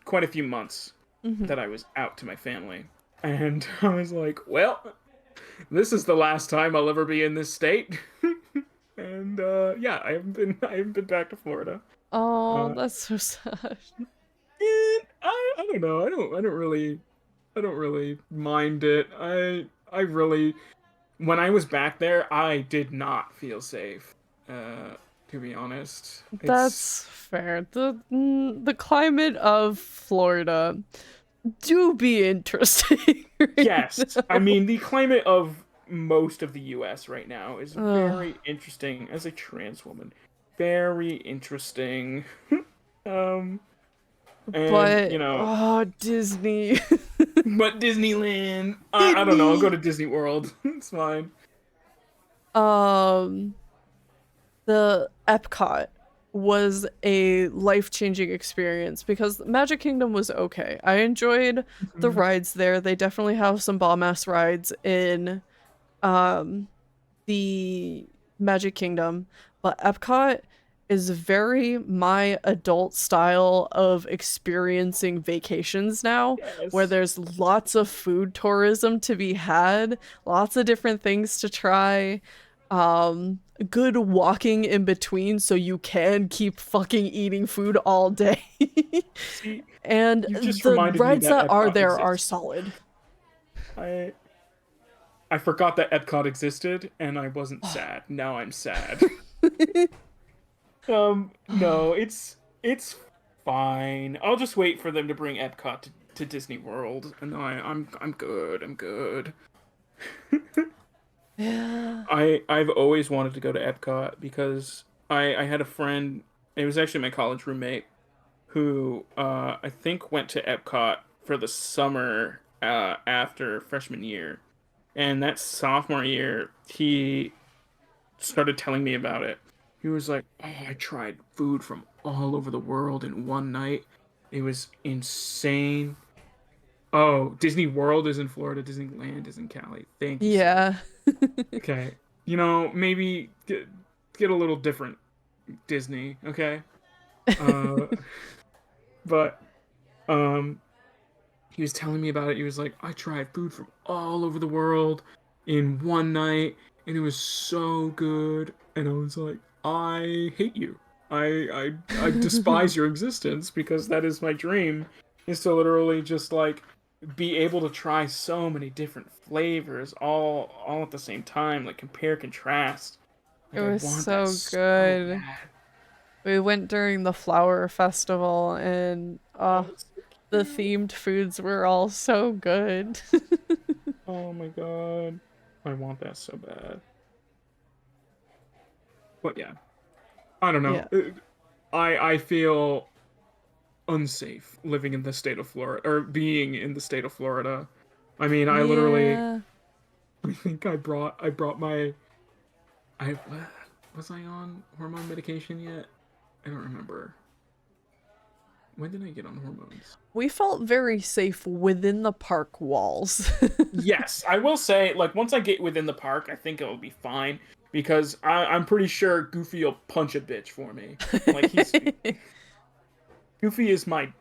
S1: quite a few months
S2: Mhm.
S1: that I was out to my family, and I was like, "Well, this is the last time I'll ever be in this state." And yeah, I haven't been back to Florida.
S2: Oh,
S1: Uh,
S2: that's so sad.
S1: and I don't know. I don't really mind it. I really when I was back there, I did not feel safe. To be honest, it's
S2: That's fair. The climate of Florida do be interesting right
S1: yes. I mean, the climate of most of the U.S. right now is
S2: now.
S1: very interesting as a trans woman. Very interesting. Um, and
S2: But oh, Disney.
S1: but Disneyland. I don't know. I'll go
S2: Disney.
S1: to Disney World. It's fine.
S2: Um, the Epcot was a life-changing experience because Magic Kingdom was okay. I enjoyed the
S1: Mhm.
S2: rides there. They definitely have some bomb-ass rides in um the Magic Kingdom, but Epcot is very my adult style of experiencing vacations now, where
S1: Yes.
S2: there's lots of food tourism to be had, lots of different things to try, good walking in between so you can keep fucking eating food all day.
S1: See,
S2: And
S1: you just
S2: the
S1: reminded me
S2: rides
S1: that
S2: that are
S1: Epcot
S2: there are
S1: exists.
S2: solid.
S1: I I forgot that Epcot existed, and I wasn't sad. Now I'm sad. No, it's fine. I'll just wait for them to bring Epcot to Disney World, and I'm good. I'm good.
S2: Yeah.
S1: I've always wanted to go to Epcot because I had a friend. It was actually my college roommate who I think went to Epcot for the summer after freshman year, and that sophomore year he started telling me about it. He was like, "Oh, I tried food from all over the world in one night. It was insane." Oh, Disney World is in Florida. Disneyland is in Cali. Thank you, sir.
S2: Yeah.
S1: Okay. Maybe get a little different Disney, okay? Uh, but um, he was telling me about it. He was like, I tried food from all over the world in one night, and it was so good. And I was like, I hate you. I despise your existence because that is my dream. Is to literally just like be able to try so many different flavors all at the same time, like compare contrast.
S2: It
S1: Like I
S2: was
S1: want that
S2: so
S1: so
S2: good.
S1: bad.
S2: We went during the flower festival and
S1: Oh, it's so
S2: the
S1: cute.
S2: themed foods were all so good.
S1: Oh my god. I want that so bad. But yeah, I don't know.
S2: Yeah.
S1: I feel unsafe living in the state of Florida or being in the state of Florida. I mean, I literally
S2: Yeah.
S1: I think I brought my I was I on hormone medication yet? I don't remember. When did I get on hormones?
S2: We felt very safe within the park walls.
S1: Yes, I will say, like, once I get within the park, I think it'll be fine because I'm pretty sure Goofy will punch a bitch for me. Like, Goofy is my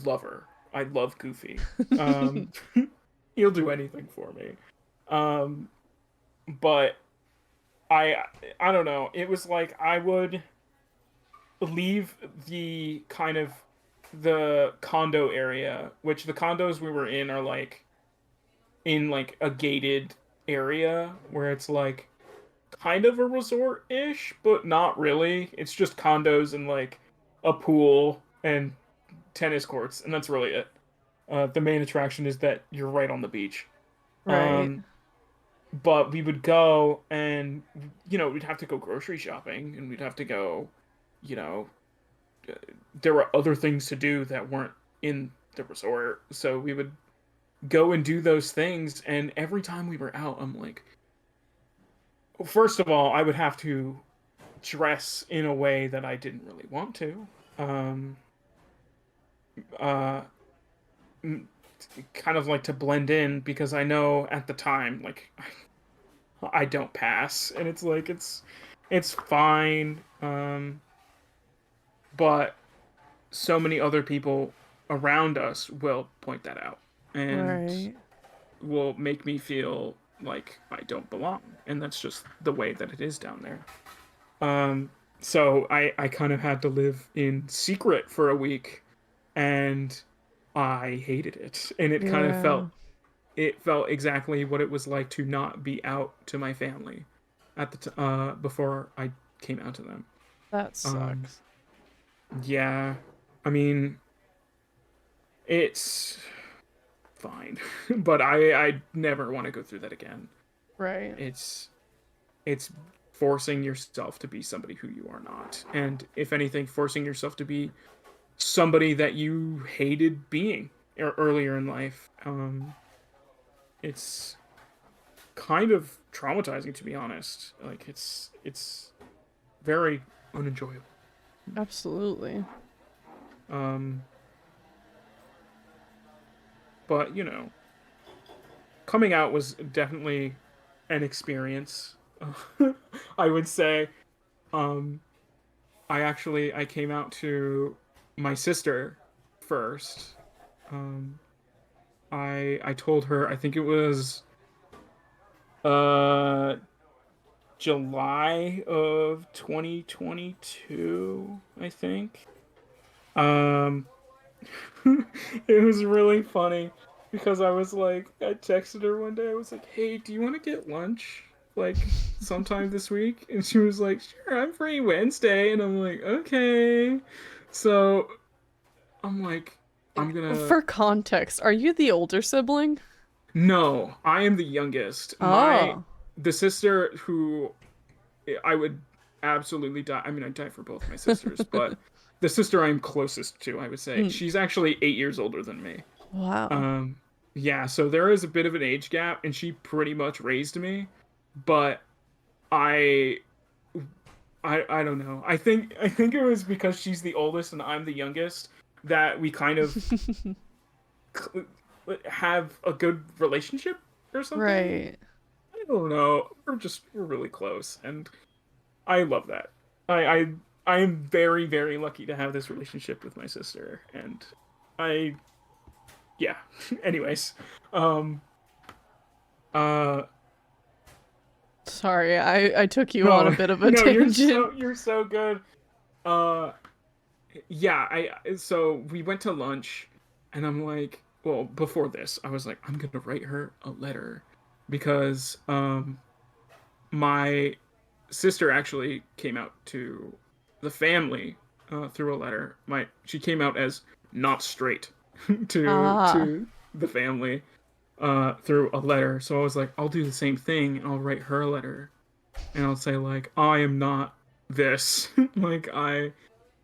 S1: lover. I love Goofy. Um, he'll do anything for me. Um, but I I don't know. It was like I would leave the kind of the condo area, which the condos we were in are like in like a gated area where it's like kind of a resort-ish, but not really. It's just condos and like a pool and tennis courts, and that's really it. The main attraction is that you're right on the beach.
S2: Right.
S1: Um, but we would go and we'd have to go grocery shopping and we'd have to go, you know, there were other things to do that weren't in the resort. So we would go and do those things. And every time we were out, I'm like, well, first of all, I would have to dress in a way that I didn't really want to. Um, uh, kind of like to blend in because I know at the time, like, I don't pass. And it's like, it's fine. But so many other people around us will point that out and
S2: Right.
S1: will make me feel like I don't belong. And that's just the way that it is down there. So I kind of had to live in secret for a week and I hated it. And
S2: Yeah.
S1: it felt exactly what it was like to not be out to my family at before I came out to them.
S2: That
S1: Um,
S2: sucks.
S1: yeah, I mean, it's fine, but I never want to go through that again.
S2: Right.
S1: It's it's forcing yourself to be somebody who you are not, and if anything, forcing yourself to be somebody that you hated being earlier in life. It's kind of traumatizing to be honest. Like it's very unenjoyable.
S2: Absolutely.
S1: Um, but coming out was definitely an experience. I would say. Um, I came out to my sister first. Um, I told her I think it was uh July of 2022, I think. Um, it was really funny because I texted her one day. I was like, "Hey, do you want to get lunch like sometime this week?" And she was like, "Sure, I'm free Wednesday." And I'm like, "Okay." So I'm like, I'm gonna.
S2: For context, are you the older sibling?
S1: No, I am the youngest.
S2: Oh.
S1: The sister who I would absolutely die. I mean, I'd die for both my sisters, but the sister I'm closest to, I would say,
S2: Mm.
S1: she's actually 8 years older than me.
S2: Wow.
S1: Um, yeah, so there is a bit of an age gap, and she pretty much raised me. But I, I don't know. I think it was because she's the oldest and I'm the youngest that we kind of have a good relationship or something.
S2: Right.
S1: I don't know. We're really close, and I love that. I I am very very lucky to have this relationship with my sister, and I yeah. Anyways, um, uh,
S2: Sorry, I took you on a
S1: no,
S2: bit of a
S1: no,
S2: tangent.
S1: you're so good. Uh, yeah, I so we went to lunch, And I'm like, well, before this, I was like, I'm gonna write her a letter because my sister actually came out to the family through a letter. She came out as not straight
S2: Ah.
S1: to the family through a letter. So I was like, I'll do the same thing and I'll write her a letter and I'll say like, I am not this. like I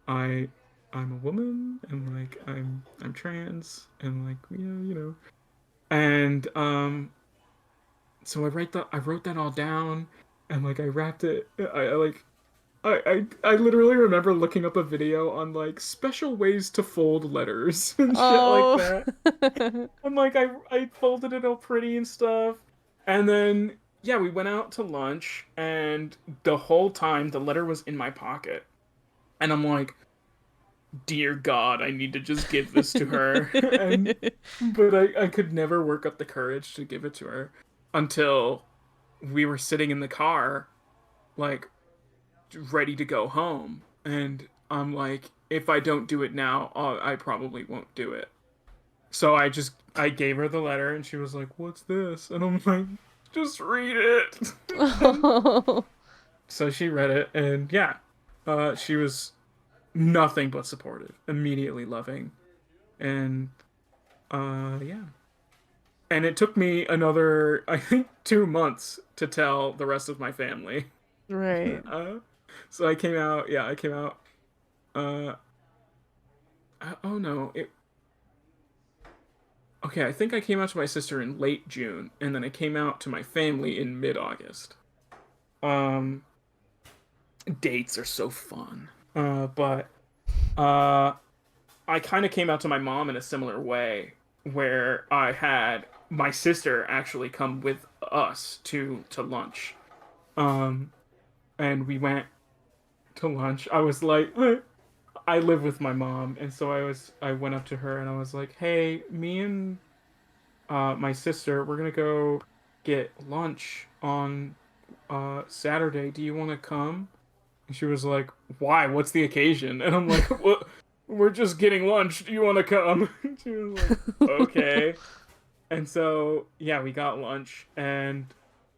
S1: I'm a woman and like I'm trans and like you know. And so I wrote that all down and like I wrapped it I literally remember looking up a video on like special ways to fold letters and shit like
S2: Oh.
S1: that. And like I folded it all pretty and stuff. And then yeah, we went out to lunch and the whole time the letter was in my pocket. And I'm like, dear God, I need to just give this to her. and but I could never work up the courage to give it to her until we were sitting in the car, like ready to go home. And I'm like, if I don't do it now, I probably won't do it. So I gave her the letter and she was like, "What's this?" And I'm like, "Just read it." and
S2: Oh.
S1: so she read it and yeah, she was nothing but supportive, immediately loving. And yeah. And it took me another I think 2 months to tell the rest of my family.
S2: Right.
S1: uh so I came out uh oh no, it okay, I think I came out to my sister in late June, and then I came out to my family in mid-August. Um, dates are so fun. But uh, I kind of came out to my mom in a similar way, where I had my sister actually come with us to lunch. Um, and we went to lunch. I was like, I live with my mom, and so I went up to her and I was like, hey, me and my sister, we're gonna go get lunch on Saturday. Do you want to come? And she was like, why? What's the occasion? And I'm like, what? We're just getting lunch. Do you want to come? She was like, okay. And so, yeah, we got lunch, and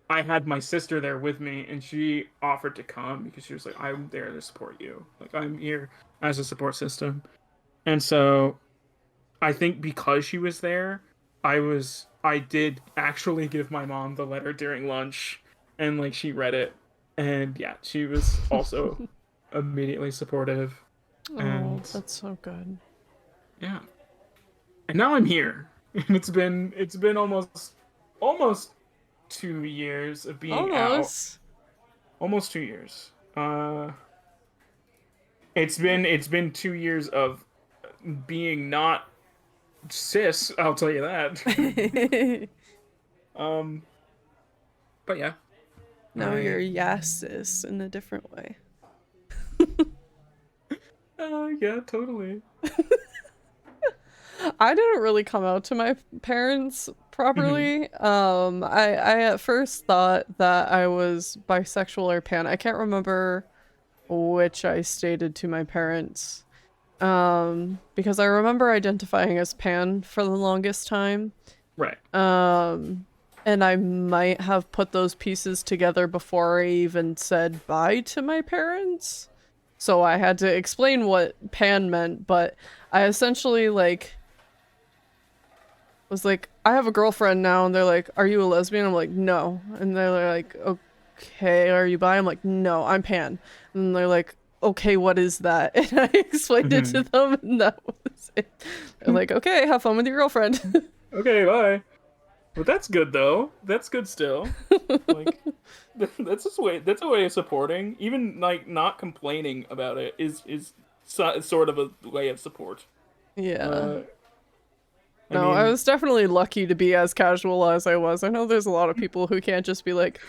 S1: I had my sister there with me, and she offered to come because she was like, I'm there to support you. Like, I'm here as a support system. And so I think because she was there, I did actually give my mom the letter during lunch and like she read it and yeah, she was also immediately supportive
S2: Oh,
S1: and
S2: that's so good.
S1: yeah. And now I'm here. And it's been almost 2 years of being out.
S2: Almost.
S1: Almost 2 years. It's been 2 years of being not cis, I'll tell you that. um but yeah,
S2: No, you're
S1: I
S2: yes sis in a different way.
S1: yeah, totally.
S2: I didn't really come out to my parents
S1: Mhm.
S2: properly. I at first thought that I was bisexual or pan. I can't remember which I stated to my parents. Because I remember identifying as pan for the longest time.
S1: Right.
S2: And I might have put those pieces together before I even said bye to my parents. So I had to explain what pan meant, but I essentially like was like, I have a girlfriend now, and they're like, are you a lesbian? I'm like, no. And they're like, okay, are you bi? I'm like, no, I'm pan. And they're like, okay, what is that? And I explained it to
S1: Mhm.
S2: them, and that was it. They're like, okay, have fun with your girlfriend.
S1: Okay, bye. But that's good though. That's good still. Like that's a way of supporting. Even like not complaining about it is sort of a way of support.
S2: Yeah.
S1: Uh I
S2: No, I
S1: mean,
S2: was definitely lucky to be as casual as I was. I know there's a lot of people who can't just be like,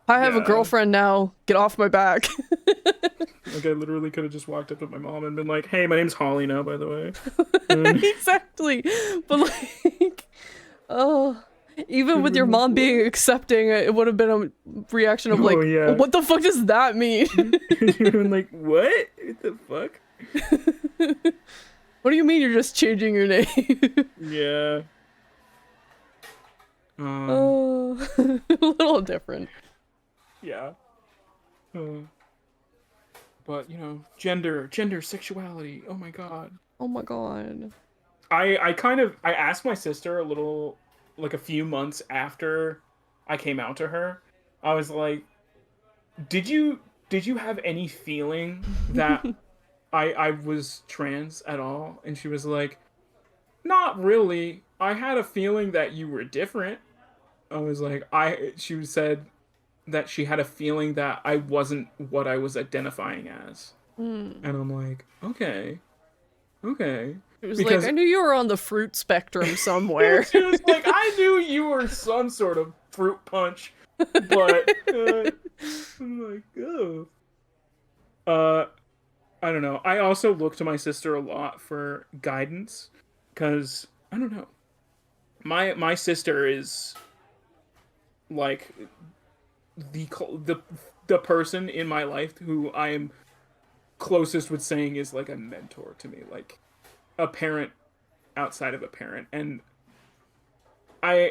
S2: I have a
S1: yeah.
S2: girlfriend now, get off my back.
S1: Like I literally could have just walked up to my mom and been like, "Hey, my name's Holly now, by the way." And
S2: Exactly. But like, oh, even
S1: she'd
S2: with
S1: been
S2: your
S1: like,
S2: mom being
S1: "What?"
S2: accepting, it would have been a reaction of
S1: Oh
S2: like,
S1: yeah.
S2: what the fuck does that mean?
S1: You've been like, "What? What the fuck?"
S2: What do you mean you're just changing your name?
S1: Yeah.
S2: Oh, a little different.
S1: Yeah. But gender, sexuality. Oh my god.
S2: Oh my god.
S1: I asked my sister like a few months after I came out to her. I was like, did you have any feeling that I was trans at all? And she was like, not really. I had a feeling that you were different. I was like, she said that she had a feeling that I wasn't what I was identifying as.
S2: Mm.
S1: And I'm like, okay. Okay.
S2: It was like,
S1: Because
S2: I knew you were on the fruit spectrum somewhere.
S1: she was like, I knew you were some sort of fruit punch, but I'm like, oh. I don't know. I also look to my sister a lot for guidance, because I don't know. My sister is like the the the person in my life who I am closest with saying is like a mentor to me, like a parent outside of a parent. And I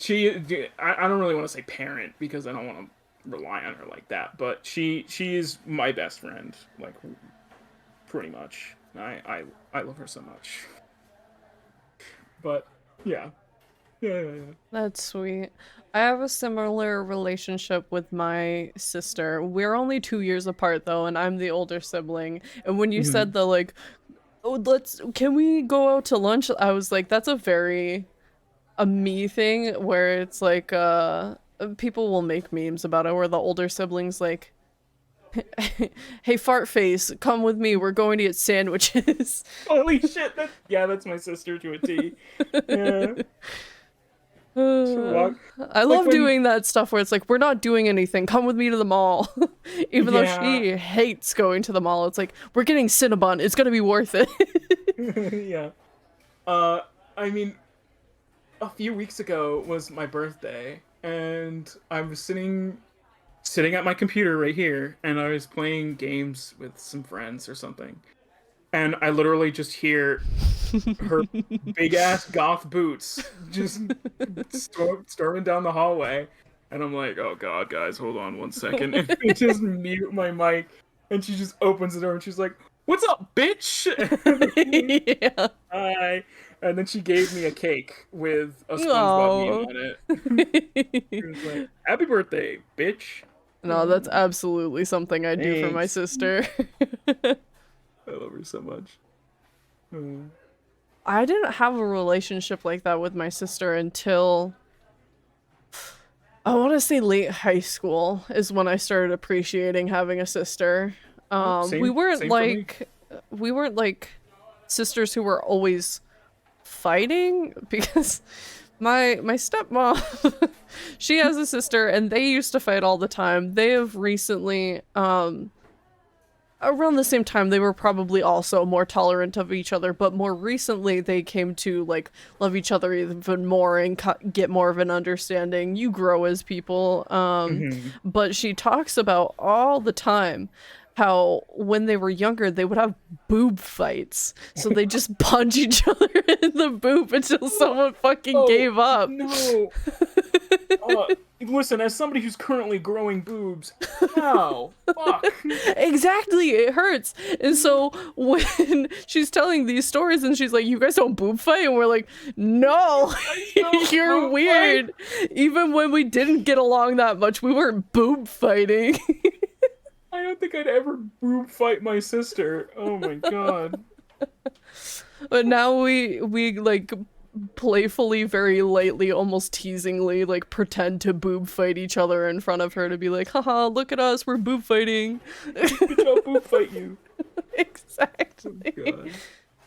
S1: I don't really want to say parent because I don't want to rely on her like that, but she is my best friend, like pretty much. I love her so much. But yeah. Yeah.
S2: That's sweet. I have a similar relationship with my sister. We're only 2 years apart though, and I'm the older sibling. And when you said the like, oh, can we go out to lunch? I was like, that's a me thing where it's like, people will make memes about it where the older siblings like, hey, fart face, come with me. We're going to get sandwiches.
S1: Holy shit! That's my sister to a T. Yeah.
S2: I love doing that stuff where it's like, we're not doing anything. Come with me to the mall. Even though she hates going to the mall, it's like, we're getting Cinnabon. It's gonna be worth it.
S1: Yeah. I mean, a few weeks ago was my birthday, and I was sitting at my computer right here, and I was playing games with some friends or something. And I literally just hear her big ass goth boots just storming down the hallway. And I'm like, oh god, guys, hold on 1 second. And I just mute my mic. And she just opens the door and she's like, what's up, bitch?
S2: Yeah.
S1: Hi. And then she gave me a cake with a SpongeBob meme on it. She was like, happy birthday, bitch.
S2: No, that's absolutely something I do for my sister.
S1: I love her so much.
S2: I didn't have a relationship like that with my sister until I want to say late high school is when I started appreciating having a sister. We weren't like sisters who were always fighting because my stepmom she has a sister and they used to fight all the time. They have recently around the same time they were probably also more tolerant of each other, but more recently they came to like love each other even more and get more of an understanding. You grow as people. But she talks about all the time how when they were younger they would have boob fights, so they just punch each other in the boob until someone fucking gave up.
S1: No. Listen, as somebody who's currently growing boobs, how? Fuck.
S2: Exactly, it hurts. And so when she's telling these stories and she's like, you guys don't boob fight? And we're like, no, you're weird. Even when we didn't get along that much, we weren't boob fighting.
S1: I don't think I'd ever boob fight my sister. Oh my god.
S2: But now we like playfully, very lightly, almost teasingly, like pretend to boob fight each other in front of her to be like, haha, look at us, we're boob fighting.
S1: I'll boob fight you.
S2: Exactly.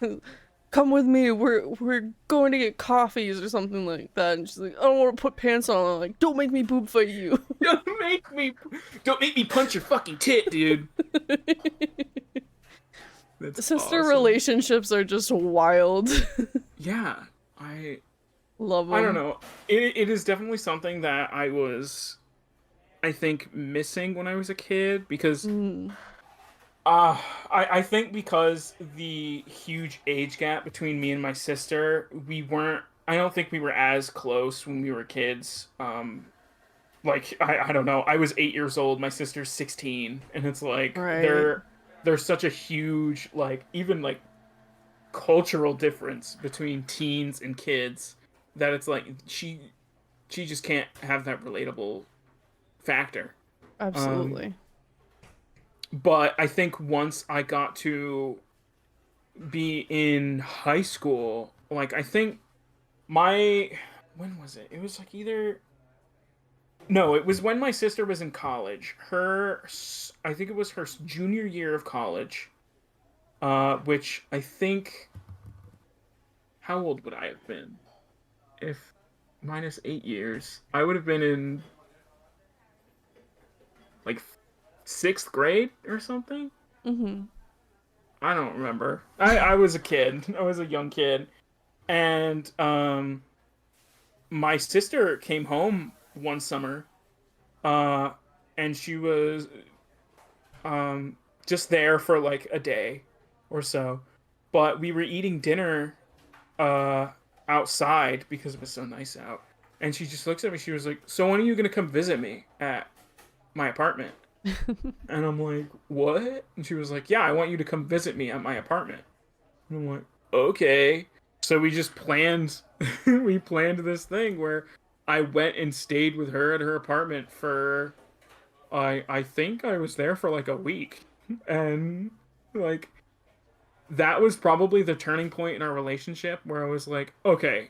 S2: Oh, come with me, we're going to get coffees or something like that. And she's like, I don't want to put pants on. I'm like, don't make me boob fight you.
S1: Don't make me punch your fucking tit, dude. That's
S2: Sister
S1: awesome.
S2: relationships are just wild.
S1: Yeah, I
S2: love them.
S1: I don't know. It is definitely something that I think, missing when I was a kid, because I think because the huge age gap between me and my sister, we weren't. I don't think we were as close when we were kids. Like I don't know. I was 8 years old. My sister's 16, and it's like
S2: Right.
S1: there's such a huge like even like cultural difference between teens and kids that it's like she just can't have that relatable factor. Um,
S2: Absolutely.
S1: but I think once I got to be in high school, like I think my when was it? It was like either no, it was when my sister was in college. I think it was her junior year of college. Which I think how old would I have been if minus 8 years? I would have been in like sixth grade or something.
S2: Mm-hmm.
S1: I don't remember. I was a kid. I was a young kid, and my sister came home one summer, uh, and she was just there for like a day or so. But we were eating dinner uh, outside because it was so nice out, and she just looks at me. She was like, "So when are you gonna come visit me at my apartment?" And I'm like, "What?" And she was like, "Yeah, I want you to come visit me at my apartment." And I'm like, "Okay." So we just planned we planned this thing where I went and stayed with her at her apartment for I think I was there for like a week. And like that was probably the turning point in our relationship where I was like, "Okay,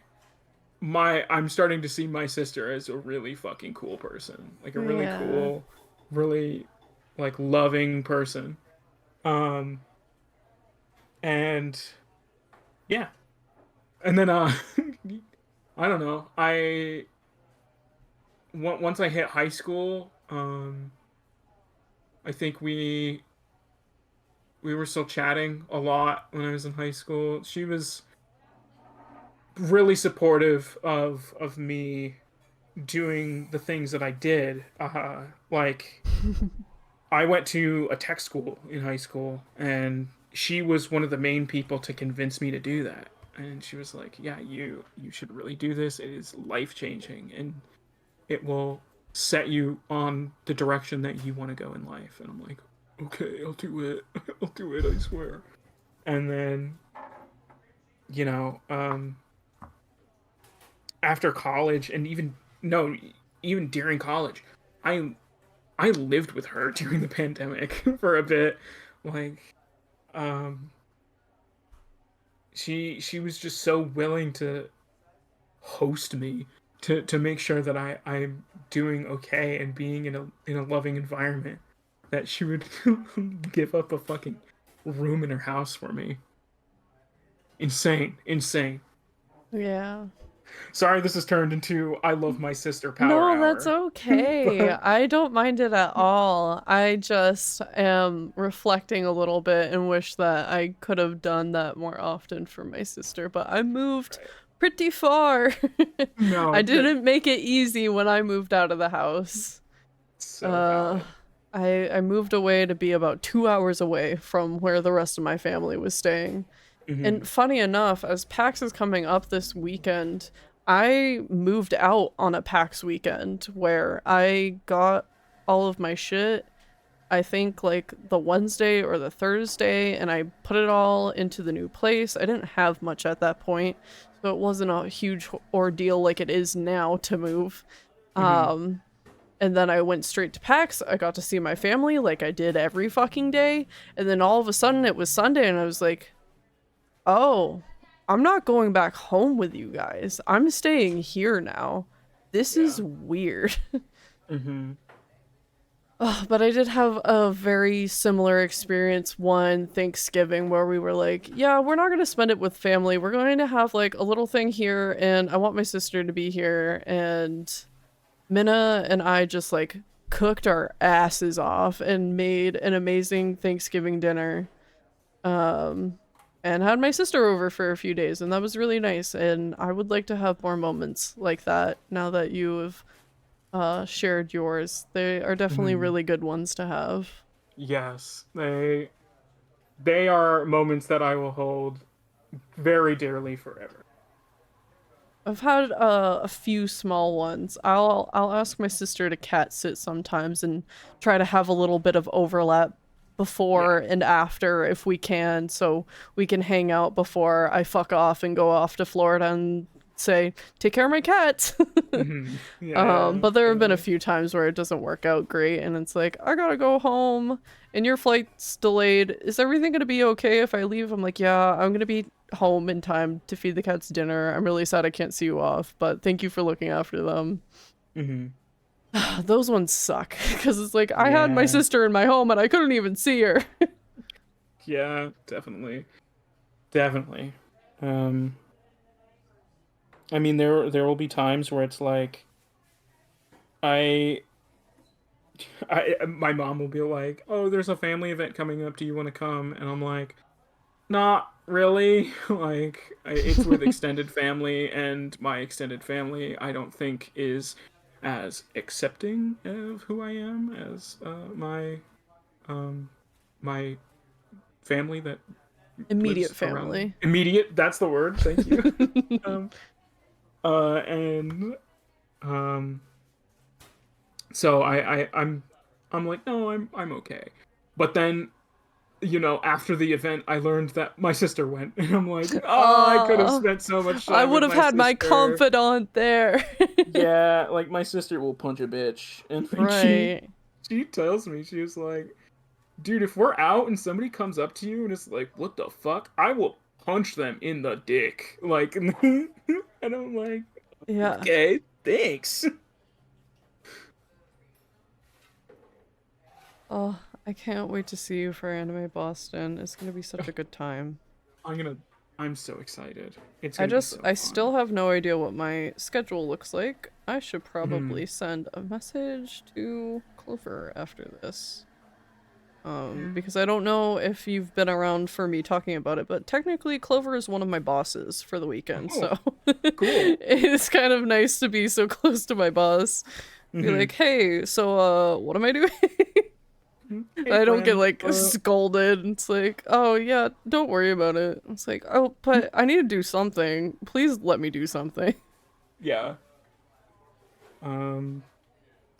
S1: my I'm starting to see my sister as a really fucking cool person. Like a really
S2: Yeah.
S1: cool, really like loving person." Um and yeah. And then I don't know. Once I hit high school, I think we were still chatting a lot when I was in high school. She was really supportive of me doing the things that I did. Like I went to a tech school in high school, and she was one of the main people to convince me to do that. And she was like, "Yeah, you should really do this. It is life changing, and it will set you on the direction that you want to go in life." And I'm like, "Okay, I'll do it. I'll do it. I swear." And then, you know, after college, and even no, even during college, I I lived with her during the pandemic for a bit. Like, um, she was just so willing to host me to make sure that I'm doing okay and being in a loving environment that she would give up a fucking room in her house for me. Insane, insane.
S2: Yeah.
S1: Sorry, this has turned into I love my sister power
S2: No, that's
S1: hour.
S2: okay.
S1: But
S2: I don't mind it at all. I just am reflecting a little bit and wish that I could have done that more often for my sister, but I moved
S1: right.
S2: pretty far. I
S1: No, that
S2: didn't make it easy when I moved out of the house.
S1: so
S2: Uh,
S1: valid.
S2: I moved away to be about 2 hours away from where the rest of my family was staying.
S1: Hmm.
S2: And funny enough, as PAX is coming up this weekend, I moved out on a PAX weekend where I got all of my shit, I think like the Wednesday or the Thursday, and I put it all into the new place. I didn't have much at that point, so it wasn't a huge ordeal like it is now to move.
S1: Hmm.
S2: Um, and then I went straight to PAX. I got to see my family like I did every fucking day. And then all of a sudden it was Sunday, and I was like, oh, I'm not going back home with you guys. I'm staying here now. This
S1: Yeah.
S2: is weird.
S1: Hmm.
S2: But I did have a very similar experience one Thanksgiving where we were like, yeah, we're not going to spend it with family. We're going to have like a little thing here, and I want my sister to be here. And Minna and I just like cooked our asses off and made an amazing Thanksgiving dinner. Um, and had my sister over for a few days, and that was really nice. And I would like to have more moments like that now that you have shared yours. They are definitely
S1: Hmm.
S2: really good ones to have.
S1: Yes, they. they are moments that I will hold very dearly forever.
S2: I've had a few small ones. I'll ask my sister to cat sit sometimes and try to have a little bit of overlap
S1: Yeah.
S2: before and after if we can, so we can hang out before I fuck off and go off to Florida and say, take care of my cats.
S1: Yeah,
S2: But there have been a
S1: totally.
S2: few times where it doesn't work out great, and it's like, I gotta go home, and your flight's delayed. Is everything gonna be okay if I leave? I'm like, yeah, I'm gonna be home in time to feed the cats dinner. I'm really sad I can't see you off, but thank you for looking after them.
S1: Hmm.
S2: Those ones suck, because it's like, I had my
S1: Yeah.
S2: sister in my home and I couldn't even see her.
S1: Yeah, definitely. Definitely. Um, I mean, there will be times where it's like I my mom will be like, "Oh, there's a family event coming up. Do you want to come?" And I'm like, "Not really." Like, it's with extended family, and my extended family, I don't think is as accepting of who I am as um my family that
S2: Immediate
S1: lives around me.
S2: family.
S1: Immediate, that's the word. Thank you. Um, and um, so I'm like, no, I'm okay. But then, after the event, I learned that my sister went, and I'm like, oh, I could have
S2: uh,
S1: spent so much
S2: I
S1: time
S2: would
S1: with
S2: have
S1: my
S2: had my
S1: sister.
S2: confidant there.
S1: Yeah, like my sister will punch a bitch, and like
S2: Right.
S1: she tells me, she was like, dude, if we're out and somebody comes up to you and it's like, what the fuck, I will punch them in the dick, like, and I'm like,
S2: Yeah.
S1: okay, thanks.
S2: Oh, I can't wait to see you for Anime Boston. It's gonna be such a good time.
S1: I'm gonna. I'm so excited. It's
S2: I
S1: gonna be
S2: just,
S1: so
S2: I
S1: fun.
S2: still have no idea what my schedule looks like. I should
S1: Hmm.
S2: probably send a message to Clover after this. Because I don't know if you've been around for me talking about it, but technically Clover is one of my bosses for the weekend,
S1: Oh,
S2: so
S1: cool.
S2: it's kind of nice to be so close to my boss. Be
S1: Hmm.
S2: like, hey, so what am I doing?
S1: Hey,
S2: I don't get
S1: friend.
S2: like scolded. It's like, oh yeah, don't worry about it. It's like, oh, but I need to do something. Please let me do something.
S1: Yeah. Um.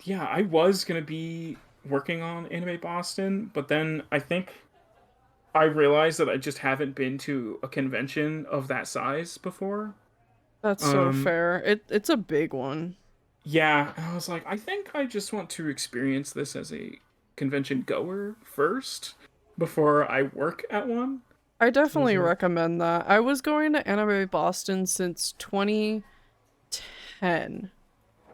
S1: Yeah, I was gonna be working on Anime Boston, but then I think I realized that I just haven't been to a convention of that size before.
S2: That's so
S1: Um.
S2: fair. It's a big one.
S1: Yeah, and I was like, I think I just want to experience this as a convention goer first before I work at one.
S2: I
S1: I was
S2: definitely
S1: like,
S2: recommend that. I was going to Anime Boston since 2010.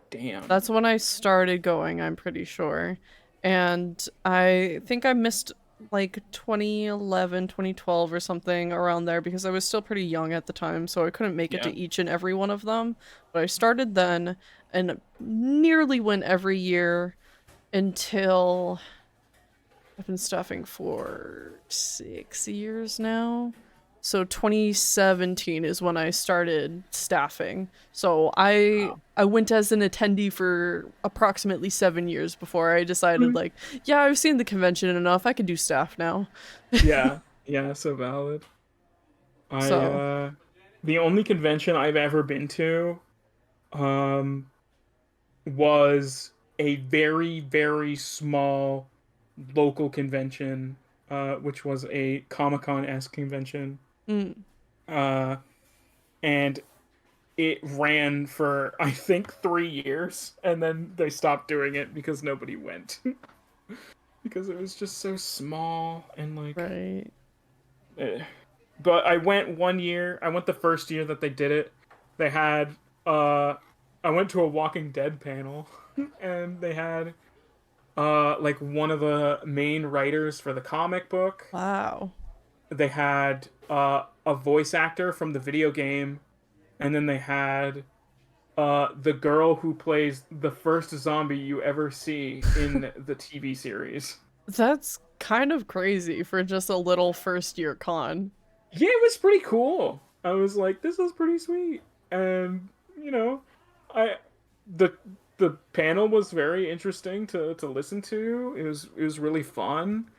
S1: damn.
S2: That's when I started going, I'm pretty sure. And I think I missed like 2011, 2012 or something around there because I was still pretty young at the time, so I couldn't make it to
S1: Yeah.
S2: each and every one of them. But I started then and nearly went every year until I've been staffing for 6 years now. So 2017 is when I started staffing. So I
S1: Wow.
S2: I went as an attendee for approximately 7 years before I decided like, yeah, I've seen the convention enough. I can do staff now.
S1: Yeah. Yeah, so valid. I
S2: So
S1: the only convention I've ever been to um was a very, very small local convention, which was a Comic-Con-esque convention.
S2: mm,
S1: Uh and it ran for I think 3 years, and then they stopped doing it because nobody went. Because it was just so small and like
S2: right.
S1: eh. But I went one year. I went the first year that they did it. They had I went to a Walking Dead panel and they had like one of the main writers for the comic book.
S2: Wow.
S1: They had a voice actor from the video game, and then they had the girl who plays the first zombie you ever see in the TV series.
S2: That's kind of crazy for just a little first year con.
S1: Yeah, it was pretty cool. I was like, this is pretty sweet. And, you know, I the the panel was very interesting to listen to. It was really fun.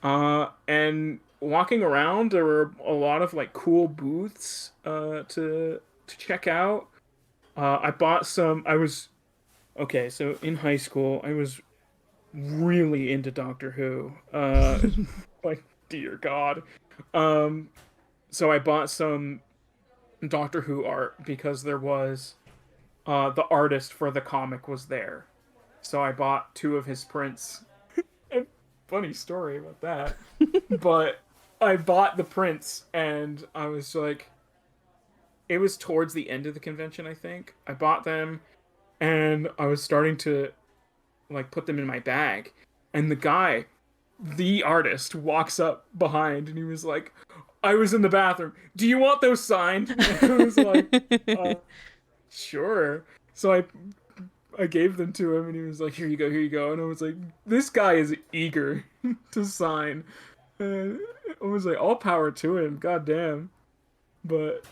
S1: And walking around, there were a lot of like cool booths to check out. I bought some. I was okay. So in high school, I was really into Doctor Who. Like dear God. Um, so I bought some Doctor Who art because there was the artist for the comic was there. So I bought two of his prints. And funny story about that. But I bought the prints and I was like it was towards the end of the convention, I think. I bought them and I was starting to like put them in my bag. And the artist, walks up behind and he was like, I was in the bathroom. Do you want those signed? And I was like, uh, sure. So I gave them to him and he was like, here you go, here you go. And I was like, this guy is eager to sign. And I was like, all power to him, god damn. But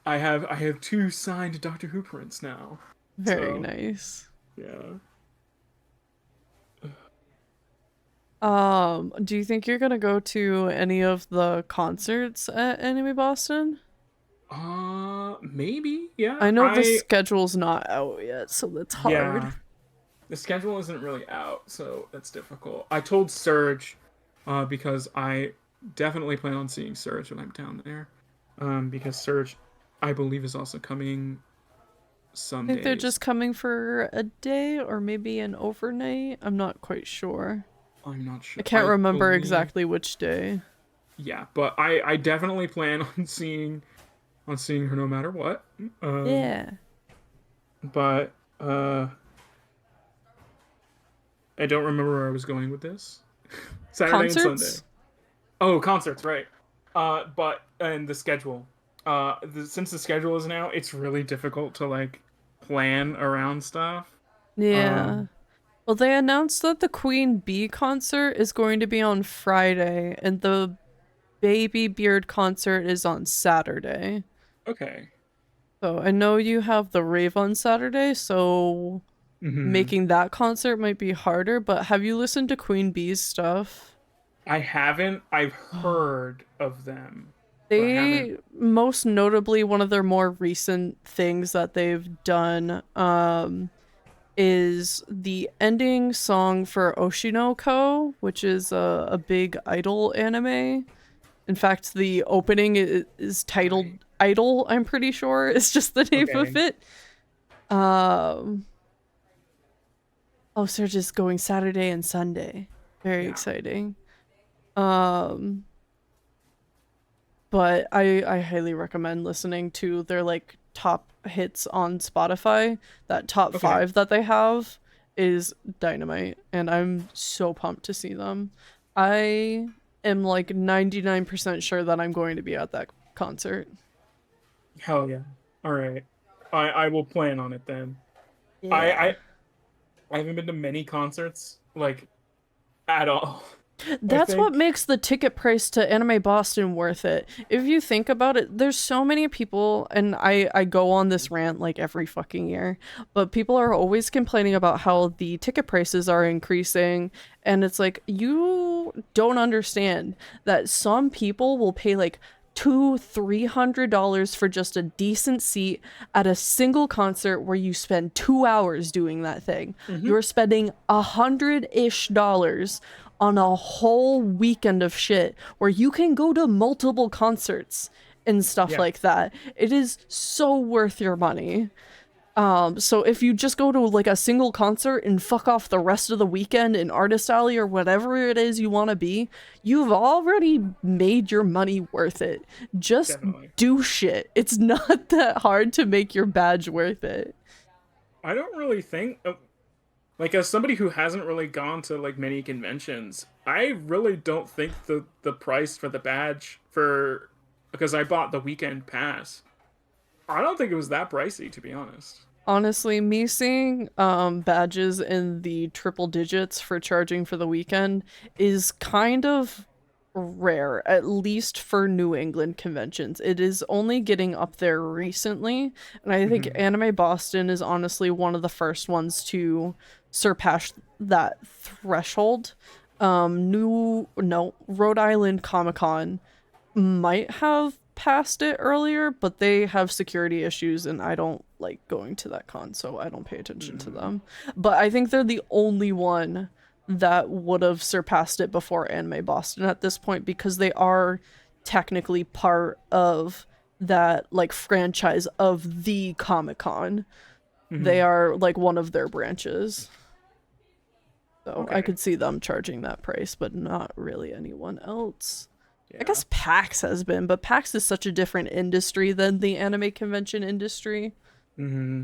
S1: I have two signed Doctor Who prints now.
S2: Very
S1: So
S2: nice.
S1: yeah.
S2: Do you think you're gonna go to any of the concerts at Anime Boston?
S1: Maybe, yeah.
S2: I know the schedule's not out yet, so that's hard.
S1: Yeah. The schedule isn't really out, so that's difficult. I told Serge, because I definitely plan on seeing Serge when I'm down there. Because Serge, I believe, is also coming some
S2: I think they're
S1: days.
S2: just coming for a day or maybe an overnight. I'm not quite sure.
S1: I'm not sure.
S2: I can't remember
S1: believe-
S2: exactly which day.
S1: Yeah, but I definitely plan on seeing her no matter what.
S2: Yeah.
S1: But I don't remember where I was going with this. Saturday and
S2: Concerts?
S1: Sunday. Oh, concerts, right. But and the schedule. Since the schedule is now, it's really difficult to like plan around stuff.
S2: Yeah. Well, they announced that the Queen Bee concert is going to be on Friday and the Baby Beard concert is on Saturday.
S1: Okay.
S2: So I know you have the rave on Saturday, so making that concert might be harder, but have you listened to Queen Bee's stuff?
S1: I haven't. I've heard of them.
S2: They, most notably, one of their more recent things that they've done is the ending song for Oshinoko, which is a big idol anime. In fact, the opening is titled Idol, I'm pretty sure. It's just the name of it. Oh, so they're just going Saturday and Sunday. Very exciting. But I highly recommend listening to their like top hits on Spotify. That top 5 that they have is dynamite, and I'm so pumped to see them. I am like 99% sure that I'm going to be at that concert.
S1: Hell yeah. All right. I will plan on it then.
S2: Yeah.
S1: I haven't been to many concerts like at all.
S2: That's what makes the ticket price to Anime Boston worth it. If you think about it, there's so many people, and I go on this rant like every fucking year, but people are always complaining about how the ticket prices are increasing, and it's like, you don't understand that some people will pay like $200-300 for just a decent seat at a single concert where you spend 2 hours doing that thing. You're spending $100-ish on a whole weekend of shit where you can go to multiple concerts and stuff like that. It is so worth your money. So if you just go to like a single concert and fuck off the rest of the weekend in Artist Alley or whatever it is you want to be, you've already made your money worth it. Just do shit. It's not that hard to make your badge worth it.
S1: I don't really think like, as somebody who hasn't really gone to like many conventions, I really don't think the price for the badge because I bought the weekend pass, I don't think it was that pricey, to be honest.
S2: Honestly, me seeing badges in the triple digits for charging for the weekend is kind of rare, at least for New England conventions. It is only getting up there recently, and I think Anime Boston is honestly one of the first ones to surpass that threshold. Rhode Island Comic Con might have passed it earlier, but they have security issues and I don't like going to that con, so I don't pay attention to them. But I think they're the only one that would have surpassed it before Anime Boston at this point, because they are technically part of that like franchise of the Comic Con. They are like one of their branches. So I
S1: Okay.
S2: could see them charging that price, but not really anyone else. I
S1: Yeah.
S2: guess PAX has been, but PAX is such a different industry than the anime convention industry.
S1: Mm-hmm.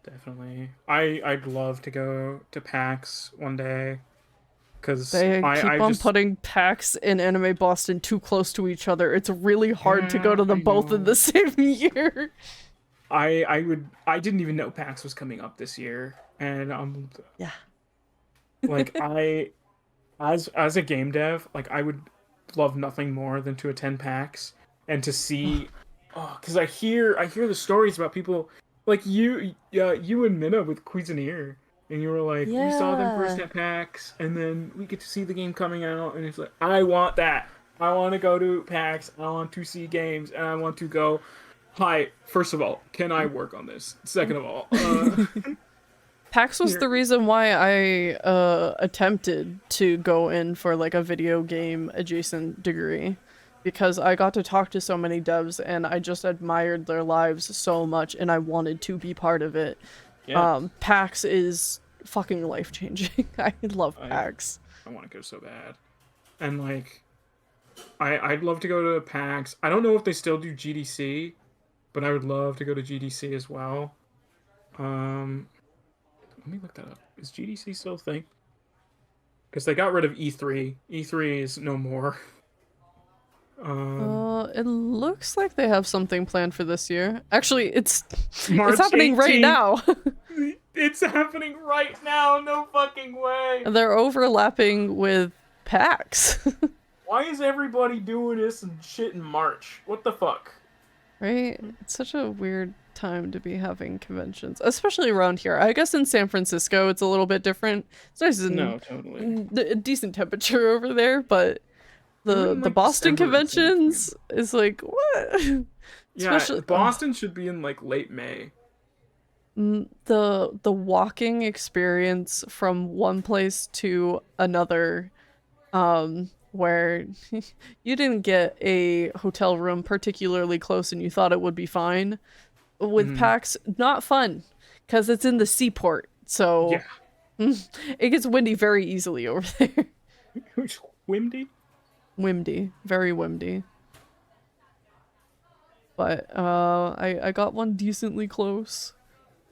S1: Definitely. I'd love to go to PAX one day, because
S2: They
S1: I
S2: keep on
S1: just
S2: putting PAX and Anime Boston too close to each other. It's really hard to go
S1: yeah
S2: to them
S1: I
S2: both in
S1: know.
S2: the same year.
S1: I didn't even know PAX was coming up this year, and
S2: Yeah.
S1: like as a game dev, like I would love nothing more than to attend PAX and to see, oh, because I hear the stories about people like you and Minna with Cuisinier, and you were like, we saw them first
S2: Yeah.
S1: at PAX, and then we get to see the game coming out, and it's like, I want that. I want to go to PAX. I want to see games, and I want to go. Hi, first of all, can I work on this? Second of all,
S2: PAX was the
S1: here.
S2: reason why I attempted to go in for like a video game adjacent degree, because I got to talk to so many devs and I just admired their lives so much and I wanted to be part of it.
S1: Yeah,
S2: PAX is fucking life changing. I love
S1: I
S2: PAX.
S1: I want to go so bad, and like I'd love to go to PAX. I don't know if they still do GDC, but I would love to go to GDC as well. Um, Let me look that up. Is GDC still a thing? Because they got rid of E3. E3 is no more. Um,
S2: It looks like they have something planned for this year. Actually, it's
S1: March
S2: happening right
S1: 18th.
S2: now.
S1: It's happening right now. No fucking way.
S2: They're overlapping with PAX.
S1: Why is everybody doing this and shit in March? What the fuck?
S2: Right? It's such a weird time to be having conventions, especially around here. I guess in San Francisco it's a little bit different. It's nice and
S1: No, totally.
S2: a decent temperature over there, but
S1: We're in
S2: the
S1: like
S2: Boston
S1: December in San
S2: conventions is like what?
S1: Yeah,
S2: Especially
S1: Boston should be in like late May.
S2: the walking experience from one place to another, where you didn't get a hotel room particularly close and you thought it would be fine with
S1: Mm,
S2: PAX, not fun because it's in the seaport, so
S1: yeah.
S2: it gets windy very easily over there.
S1: Who's Windy?
S2: Windy, very windy. But I got one decently close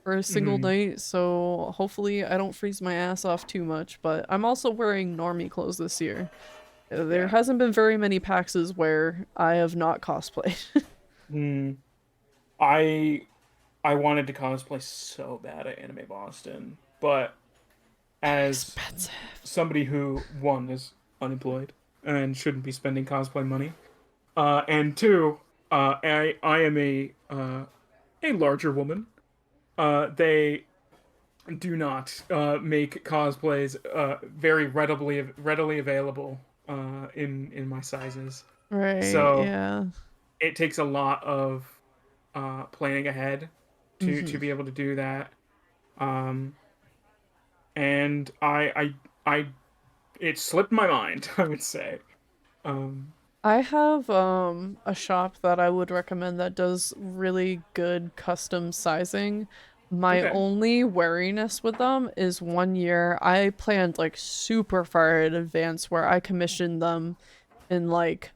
S2: for a single
S1: Mm,
S2: night, so hopefully I don't freeze my ass off too much. But I'm also wearing normie clothes this year. There
S1: yeah.
S2: hasn't been very many PAXs where I have not cosplayed.
S1: Mm, I I wanted to cosplay so bad at Anime Boston, but as
S2: Expensive.
S1: somebody who one is unemployed and shouldn't be spending cosplay money, and two, I am a larger woman. They do not make cosplays very readily available in my sizes.
S2: Right,
S1: So
S2: yeah.
S1: it takes a lot of planning ahead to
S2: Hmm.
S1: be able to do that. Um, and I it slipped my mind, I would say. Um,
S2: I have a shop that I would recommend that does really good custom sizing. My
S1: okay.
S2: only wariness with them is one year I planned like super far in advance where I commissioned them in like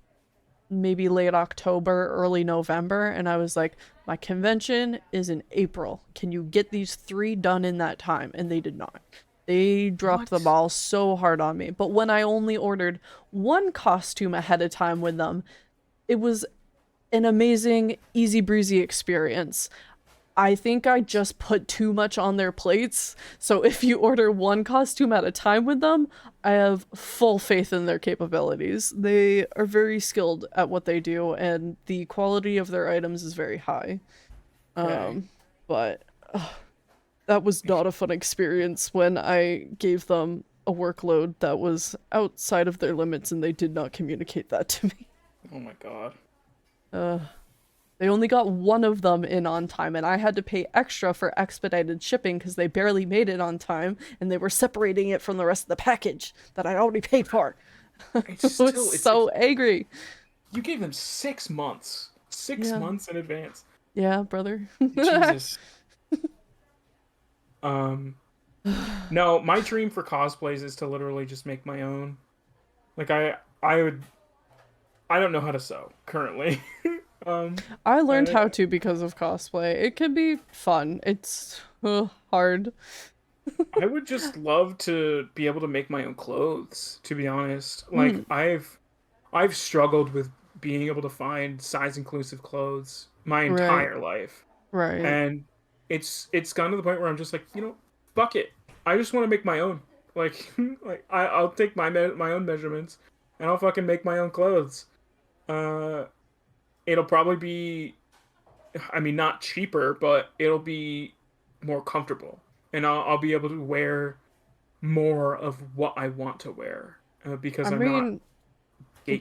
S2: maybe late October, early November, and I was like, my convention is in April. Can you get these three done in that time? And they did not. They dropped the
S1: What?
S2: ball so hard on me. But when I only ordered one costume ahead of time with them, it was an amazing, easy breezy experience. I think I just put too much on their plates. So if you order one costume at a time with them, I have full faith in their capabilities. They are very skilled at what they do, and the quality of their items is very high.
S1: Okay.
S2: But that was not a fun experience when I gave them a workload that was outside of their limits, and they did not communicate that to me.
S1: Oh my god.
S2: They only got one of them in on time, and I had to pay extra for expedited shipping because they barely made it on time, and they were separating it from the rest of the package that I already paid for.
S1: It's
S2: I was so angry.
S1: You gave them 6 months. 6 months in advance.
S2: Yeah, brother.
S1: Jesus. No, my dream for cosplays is to literally just make my own. Like I don't know how to sew currently.
S2: I learned how to because of cosplay. It can be fun. It's hard.
S1: I would just love to be able to make my own clothes, to be honest. Like I've struggled with being able to find size inclusive clothes my entire life.
S2: Right.
S1: And it's gone to the point where I'm just like, fuck it. I just want to make my own. Like I'll take my own measurements and I'll fucking make my own clothes. It'll probably be, I mean, not cheaper, but it'll be more comfortable, and I'll be able to wear more of what I want to wear because I'm not.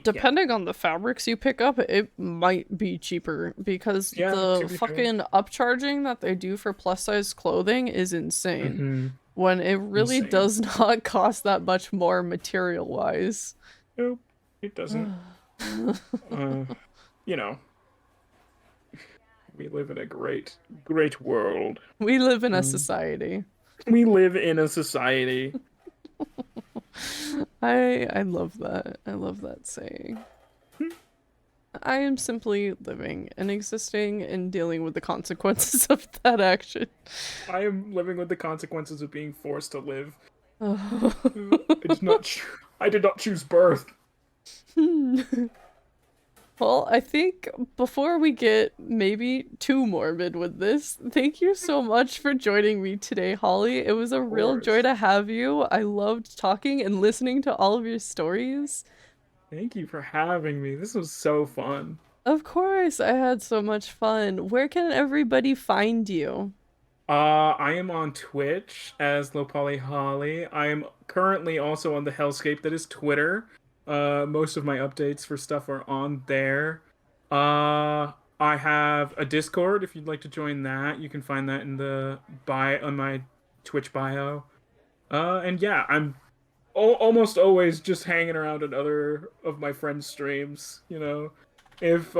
S2: Depending on the fabrics you pick up, it might be cheaper because the fucking upcharging that they do for plus size clothing is insane.
S1: Mm-hmm.
S2: When it really does not cost that much more material wise.
S1: Nope, it doesn't. We live in a great world.
S2: We live in a society.
S1: We live in a society.
S2: I love that. I love that saying. I am simply living and existing and dealing with the consequences of that action.
S1: I am living with the consequences of being forced to live.
S2: Oh.
S1: I did not choose birth.
S2: Well, I think before we get maybe too morbid with this, thank you so much for joining me today, Holly. It was a real joy to have you. I loved talking and listening to all of your stories.
S1: Thank you for having me. This was so fun.
S2: Of course, I had so much fun. Where can everybody find you?
S1: I am on Twitch as Lopoly Holly. I am currently also on the hellscape that is Twitter. Most of my updates for stuff are on there. I have a Discord if you'd like to join that. You can find that in the on my Twitch bio. And yeah, I'm almost always just hanging around at other of my friends' streams. If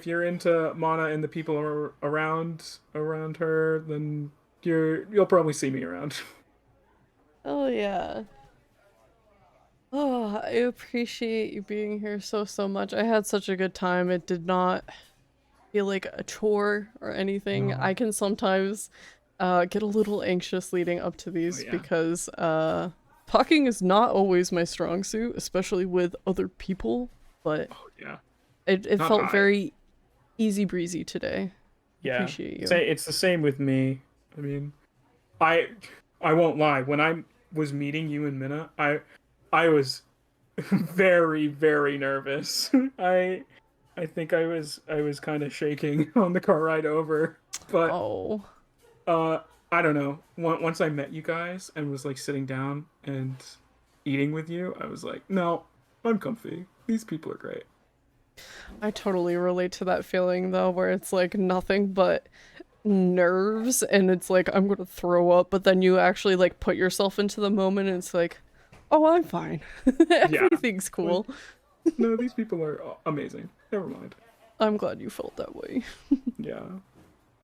S1: you're into Mana and the people around her, then you'll probably see me around.
S2: Oh yeah. Oh, I appreciate you being here so much. I had such a good time. It did not feel like a chore or anything. I can sometimes get a little anxious leading up to these because talking is not always my strong suit, especially with other people, but it felt very easy breezy today.
S1: Yeah.
S2: Appreciate you.
S1: It's the same with me. I mean, I won't lie. When I was meeting you and Minna, I was very, very nervous. I think I was kind of shaking on the car ride over. But I don't know. Once I met you guys and was like sitting down and eating with you, I was like, no, I'm comfy. These people are great.
S2: I totally relate to that feeling though, where it's like nothing but nerves and it's like I'm gonna throw up, but then you actually like put yourself into the moment and it's like, oh, I'm fine. Everything's cool.
S1: No, these people are amazing. Never mind.
S2: I'm glad you felt that way.
S1: Yeah.